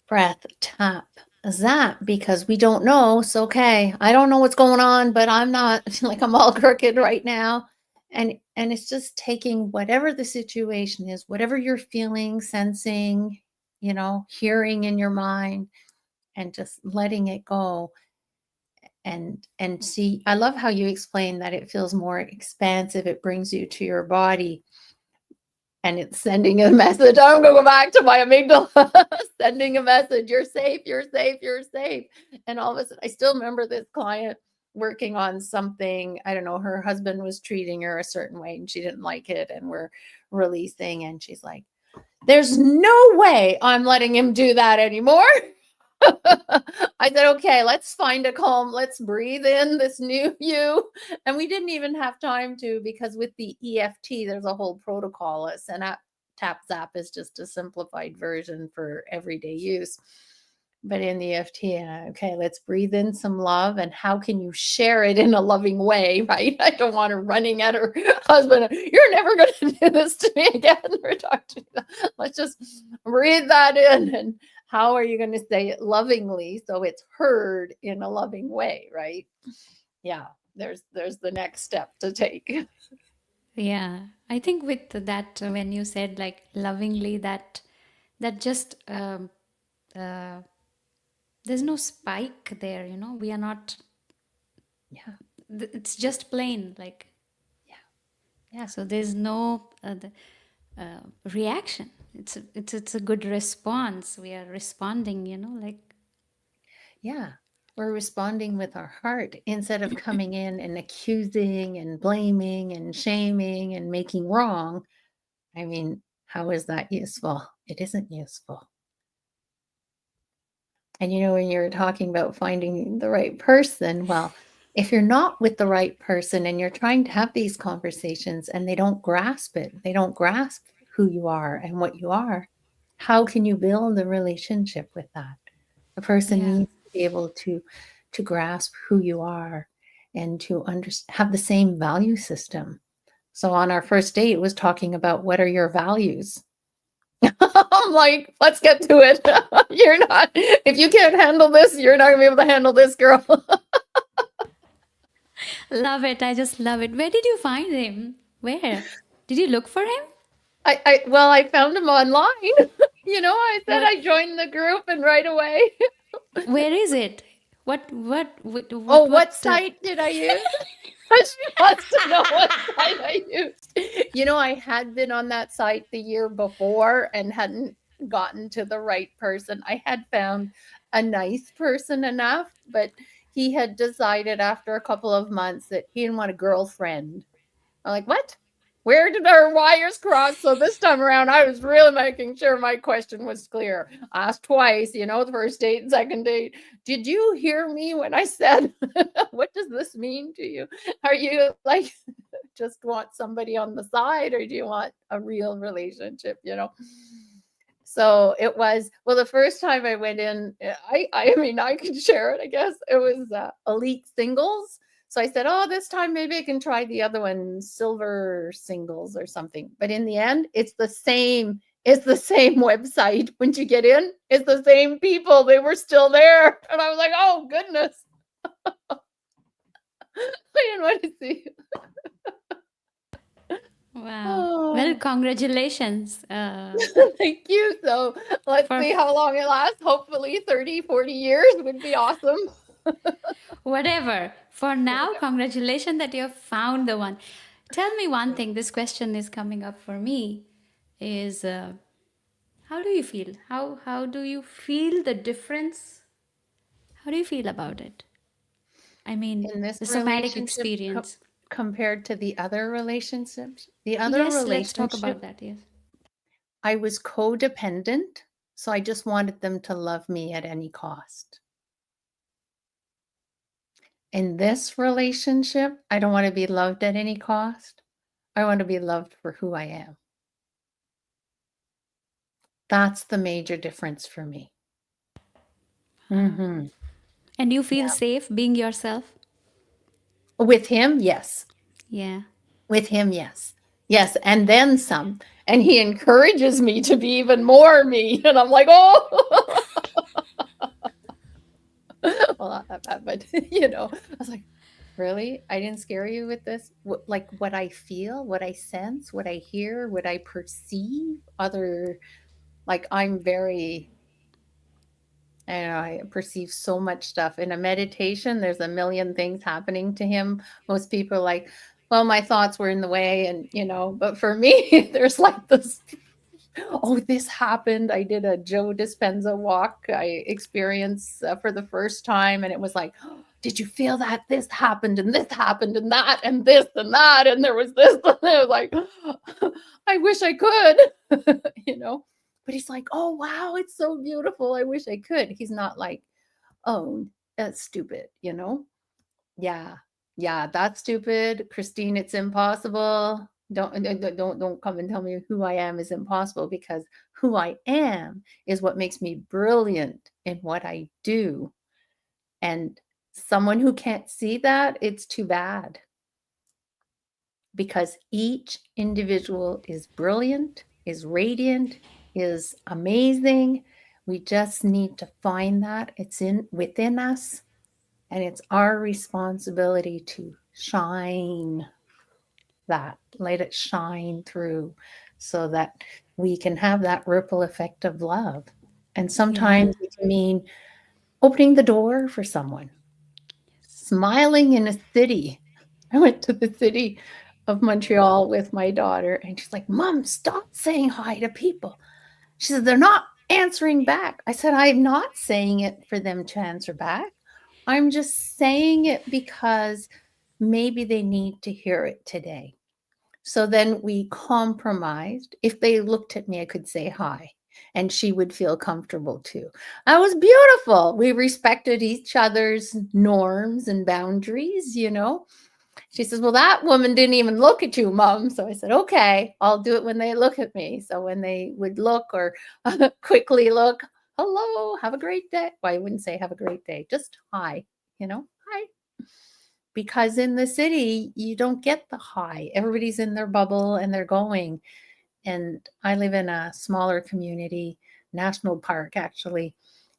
breath, tap, zap, because we don't know. So, okay, I don't know what's going on, but I'm not like I'm all crooked right now. And it's just taking whatever the situation is, whatever you're feeling, sensing, you know, hearing in your mind, and just letting it go. And see, I love how you explain that it feels more expansive. It brings you to your body, and it's sending a message. I'm going to go back to my amygdala, sending a message. You're safe, you're safe, you're safe. And all of a sudden, I still remember this client working on something. I don't know, her husband was treating her a certain way and she didn't like it. And we're releasing, and she's like, there's no way I'm letting him do that anymore. I said, okay, let's find a calm. Let's breathe in this new you. And we didn't even have time to, because with the EFT, there's a whole protocol. And Tap Zap is just a simplified version for everyday use. But in the EFT, okay, let's breathe in some love. And how can you share it in a loving way, right? I don't want her running at her husband. You're never going to do this to me again. Or talk to me. Let's just breathe that in. And how are you going to say it lovingly so it's heard in a loving way, right? Yeah, there's the next step to take. Yeah, I think with that, when you said like lovingly, that just uh, there's no spike there. You know, we are not. Yeah, It's just plain like. yeah, yeah, So there's no reaction. It's a good response. We are responding. You know, like yeah. We're responding with our heart instead of coming in and accusing and blaming and shaming and making wrong. I mean, how is that useful? It isn't useful. And when you're talking about finding the right person, well, if you're not with the right person and you're trying to have these conversations and they don't grasp it, they don't grasp who you are and what you are, how can you build a relationship with that? A person Yeah. needs to be able to grasp who you are and to have the same value system. So on our first date, it was talking about what are your values. I'm like, let's get to it. You're not, if you can't handle this, you're not gonna be able to handle this, girl. Love it. I just love it. Where did you find him? Where? Did you look for him? Well, I found him online. I said What? I joined the group and right away. Where is it? Oh, What what site did I use? She wants to know what site I used. I had been on that site the year before and hadn't gotten to the right person. I had found a nice person enough, but he had decided after a couple of months that he didn't want a girlfriend. I'm like, what? Where did our wires cross? So this time around, I was really making sure my question was clear. Asked twice, the first date and second date. Did you hear me when I said, what does this mean to you? Are you like, just want somebody on the side or do you want a real relationship? So it was, well, the first time I went in, I mean, I can share it, I guess. It was elite singles. So I said, oh, this time maybe I can try the other one, silver singles or something. But in the end, it's the same. It's the same website. Once you get in, it's the same people. They were still there. And I was like, oh, goodness. I didn't want to see. Wow. Well, Oh, congratulations. thank you. So let's For see how long it lasts. Hopefully 30, 40 years would be awesome. whatever. For now, congratulations that you have found the one. Tell me one thing. This question is coming up for me. Is how do you feel? How do you feel the difference? How do you feel about it? I mean, In this the somatic relationship experience. compared to the other relationships, the other Yes, let's talk about relationship, that. Yes. I was codependent. So I just wanted them to love me at any cost. In this relationship, I don't want to be loved at any cost. I want to be loved for who I am. That's the major difference for me. Hmm. And you feel Yeah. safe being yourself? With him, yes. Yeah. With him, yes. Yes, and then some. And he encourages me to be even more me. And I'm like, oh, well, not that bad, but I was like, really? I didn't scare you with this? Like what I feel, what I sense, what I hear, what I perceive, like I'm very, I don't know, I perceive so much stuff. In a meditation, there's a million things happening to him. Most people are like, well, my thoughts were in the way, but for me, there's like this, oh, this happened. I did a Joe Dispenza walk I experienced for the first time, and it was like, oh, did you feel that? This happened, and this happened, and that, and this, and that, and there was this, and I was like, I wish I could, you know. But he's like, oh wow, it's so beautiful. I wish I could. He's not like, oh, that's stupid. Yeah, yeah, that's stupid. Christine, it's impossible. Don't come and tell me who I am is impossible, because who I am is what makes me brilliant in what I do. And someone who can't see that, it's too bad, because each individual is brilliant, is radiant, is amazing. We just need to find that. It's within us, and it's our responsibility to shine that, let it shine through, so that we can have that ripple effect of love. And Yeah. sometimes it can mean opening the door for someone, smiling in a city. I went to the city of Montreal with my daughter, and she's like, Mom, stop saying hi to people. She said, they're not answering back. I said, I'm not saying it for them to answer back. I'm just saying it because maybe they need to hear it today. So then we compromised. If they looked at me, I could say hi. and she would feel comfortable too. That was beautiful. We respected each other's norms and boundaries, you know. She says, well, that woman didn't even look at you, Mom. So I said, okay, I'll do it when they look at me. So when they would look or quickly look, hello, have a great day. Well, I wouldn't say have a great day, just hi, you know, hi. Because in the city, you don't get the hi. Everybody's in their bubble and they're going. And I live in a smaller community, national park actually.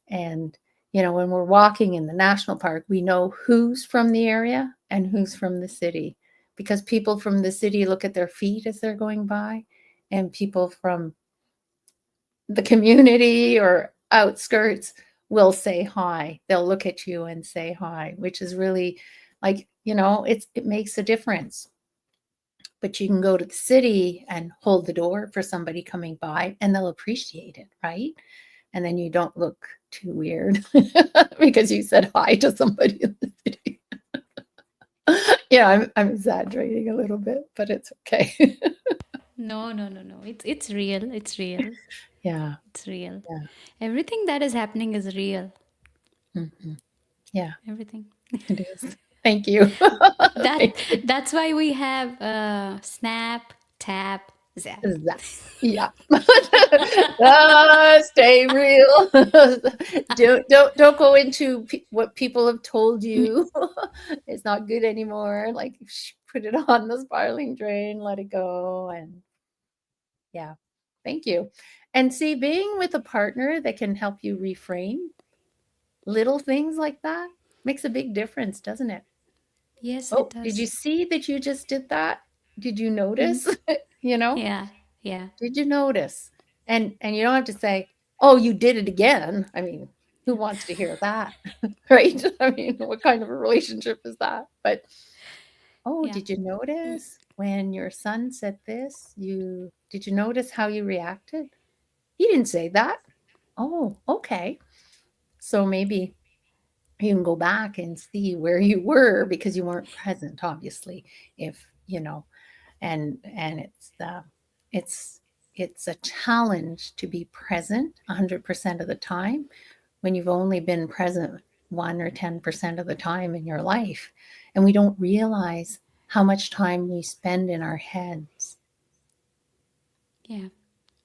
And, you know, when we're walking in the national park, we know who's from the area and who's from the city because people from the city look at their feet as they're going by, and people from the community or outskirts will say hi. They'll look at you and say hi, which is really like, you know, it makes a difference. But you can go to the city and hold the door for somebody coming by and they'll appreciate it, right? And then you don't look too weird because you said hi to somebody in the city. Yeah, I'm exaggerating a little bit, but it's okay. No, no, no, no. It's real. It's real. Yeah, It's real. yeah, Everything that is happening is real. mhm, yeah, Everything. it is. Thank you. That Thank you. that's why we have snap, tap, zap. Zap. Yeah. Stay real. Don't go into what people have told you. It's not good anymore. Like put it on the spiraling drain, let it go, and yeah. Thank you. And see, being with a partner that can help you reframe little things like that makes a big difference, doesn't it? Yes, it Oh, did does. you see that you just did that? Did you Mm. notice? You know? Yeah, yeah, Did you notice? And you don't have to say, "Oh, you did it again." I mean, who wants to hear that? Right? I mean, what kind of a relationship is that? But, "Oh, yeah. did you notice when your son said this? Did you notice how you reacted? He didn't say that." "Oh, okay." So maybe you can go back and see where you were because you weren't present, obviously, if, you know, and it's it's a challenge to be present 100% of the time when you've only been present 1 or 10% of the time in your life, and we don't realize how much time we spend in our heads. Yeah.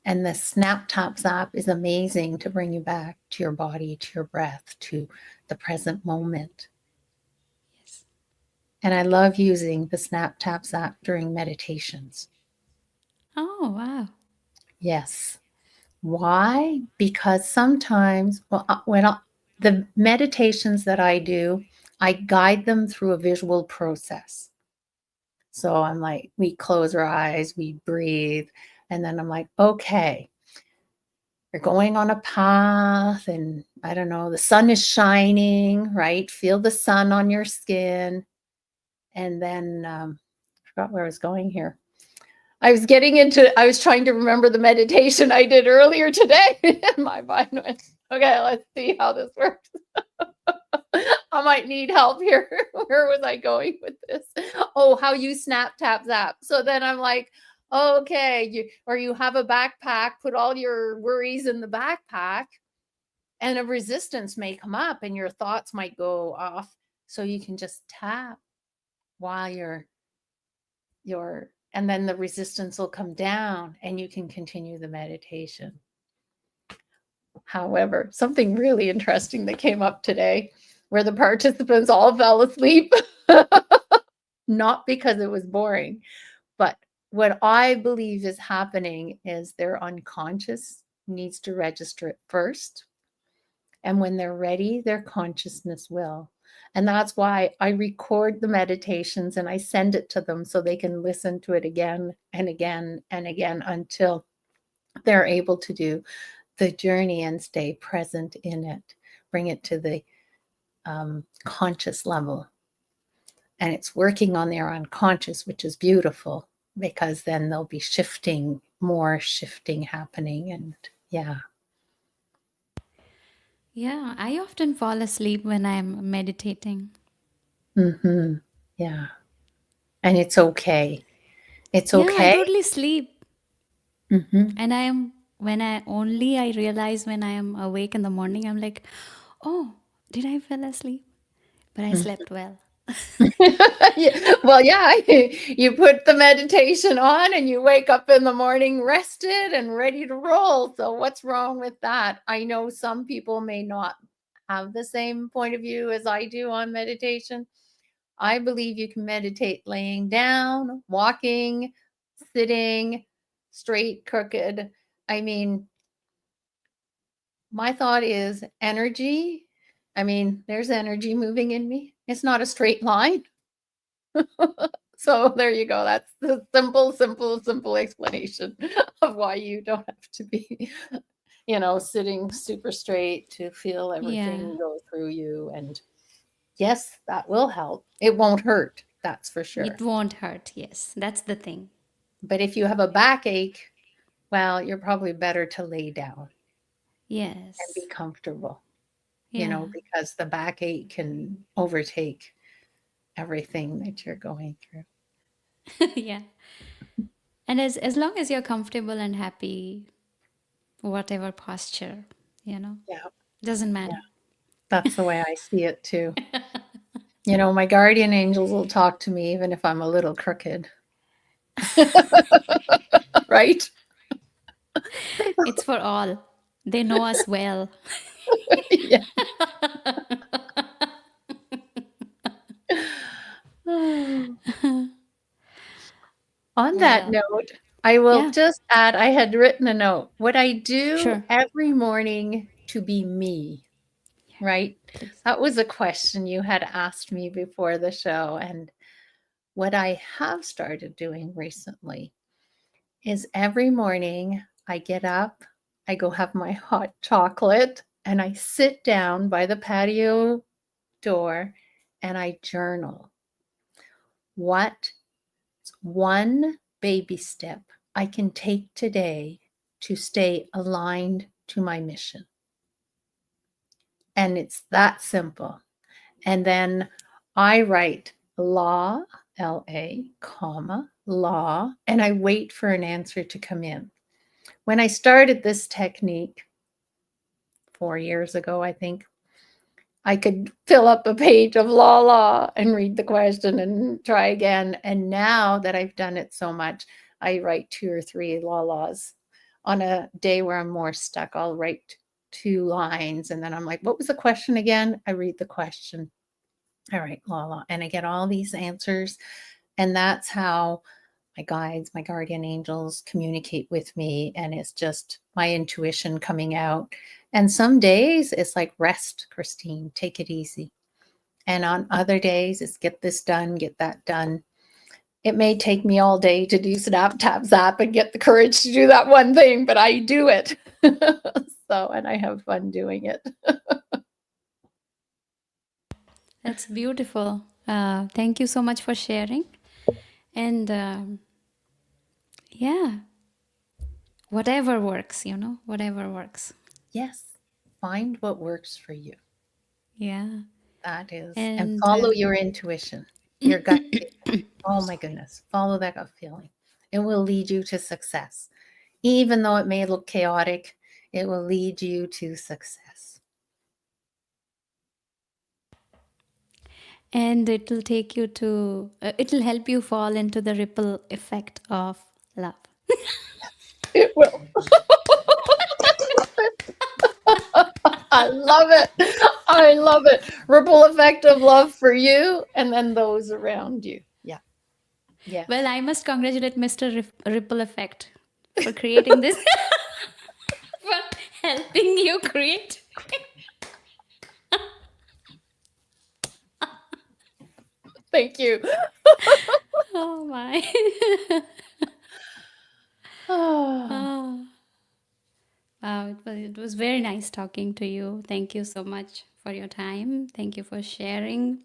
And the snap tap zap is amazing to bring you back to your body, to your breath, to the present moment. Yes. And I love using the snap tap zap during meditations. Oh, wow. Yes. Why? Because sometimes, the meditations that I do, I guide them through a visual process. So I'm like, we close our eyes, we breathe, and then I'm like, okay, you're going on a path, and I don't know, the sun is shining, right? Feel the sun on your skin. And then, I forgot where I was going here. I was trying to remember the meditation I did earlier today. And my mind went, okay, let's see how this works. I might need help here. Where was I going with this? Oh, how you snap, tap, zap. So then I'm like, okay, you have a backpack, put all your worries in the backpack, and a resistance may come up and your thoughts might go off. So you can just tap while and then the resistance will come down and you can continue the meditation. However, something really interesting that came up today where the participants all fell asleep, not because it was boring, but what I believe is happening is their unconscious needs to register it first. And when they're ready, their consciousness will. And that's why I record the meditations and I send it to them so they can listen to it again and again and again until they're able to do the journey and stay present in it, bring it to the conscious level. And it's working on their unconscious, which is beautiful because then there'll be more shifting happening. And yeah. Yeah, I often fall asleep when I'm meditating. Mm-hmm. Yeah. And it's okay. It's Yeah, I okay. totally sleep Mm-hmm. and I am when I realize when I am awake in the morning, I'm like, oh, did I fall asleep? But I slept well. Yeah, well, yeah, you put the meditation on and you wake up in the morning rested and ready to roll. So what's wrong with that? I know some people may not have the same point of view as I do on meditation. I believe you can meditate laying down, walking, sitting, straight, crooked. I mean, my thought is energy. I mean, there's energy moving in me. It's not a straight line. So there you go. That's the simple explanation of why you don't have to be, sitting super straight to feel Yeah, everything go through you. And yes, that will help. It won't hurt, that's for it sure. won't hurt. Yes, that's the thing. But if you have a backache, well, you're probably better to lay down and be Yes. comfortable, Yeah. because the backache can overtake everything that you're going through. Yeah. And as long as you're comfortable and happy, whatever posture, you know, Yeah. doesn't Yeah. matter. That's the way I see it too. My guardian angels will talk to me even if I'm a little crooked, right? It's for all. They know us well. Yeah. On that Well, note, I will yeah, just add I had written a note. What I do sure. every morning to be me, Yeah, right? please. That was a question you had asked me before the show. And what I have started doing recently is every morning I get up, I go have my hot chocolate, and I sit down by the patio door and I journal. What's one baby step I can take today to stay aligned to my mission? And it's that simple. And then I write law, LA, comma, law, and I wait for an answer to come in. When I started this technique 4 years ago, I think, I could fill up a page of law and read the question and try again. And now that I've done it so much, I write 2 or 3 laws. On a day where I'm more stuck, I'll write 2 lines and then I'm like, what was the question again? I read the question. I write law, and I get all these answers. And that's how my guides, my guardian angels communicate with me. And it's just my intuition coming out. And some days it's like, rest, Christine, take it easy. And on other days, it's get this done, get that done. It may take me all day to do snap, tap, zap and get the courage to do that one thing, but I do it. And I have fun doing it. That's beautiful. Thank you so much for sharing. And yeah, whatever works, whatever works. Yes, find what works for you. Yeah. That is, and And follow your intuition, your gut feeling. Oh my goodness, follow that gut feeling. It will lead you to success. Even though it may look chaotic, it will lead you to success. and it'll help you fall into the ripple effect of love. It will. I love it. I love it. Ripple effect of love for you and then those around you. Yeah. Yes. Well, I must congratulate Mr. Ripple Effect for creating this, for helping you create. Thank you. Oh my. Oh, Oh, wow, it was very nice talking to you. Thank you so much for your time. Thank you for sharing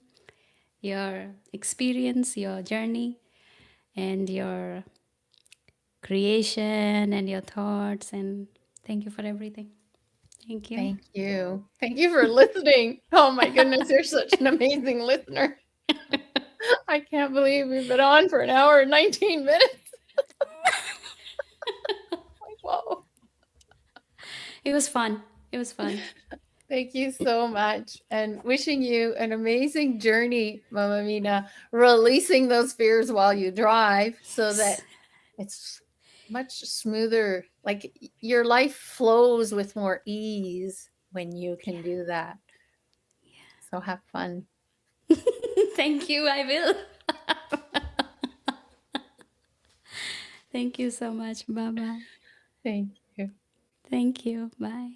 your experience, your journey, and your creation and your thoughts. And thank you for everything. Thank you. thank you. Thank you for listening. Oh my goodness, you're such an amazing listener. I can't believe we've been on for an hour and 19 minutes. Like, whoa. It was fun. It was fun. Thank you so much. And wishing you an amazing journey, Mama Mina, releasing those fears while you drive so that it's much smoother. Like your life flows with more ease when you can do that. So have fun. Thank you. I will. Thank you so much. Bye bye. Thank you. Thank you. Bye.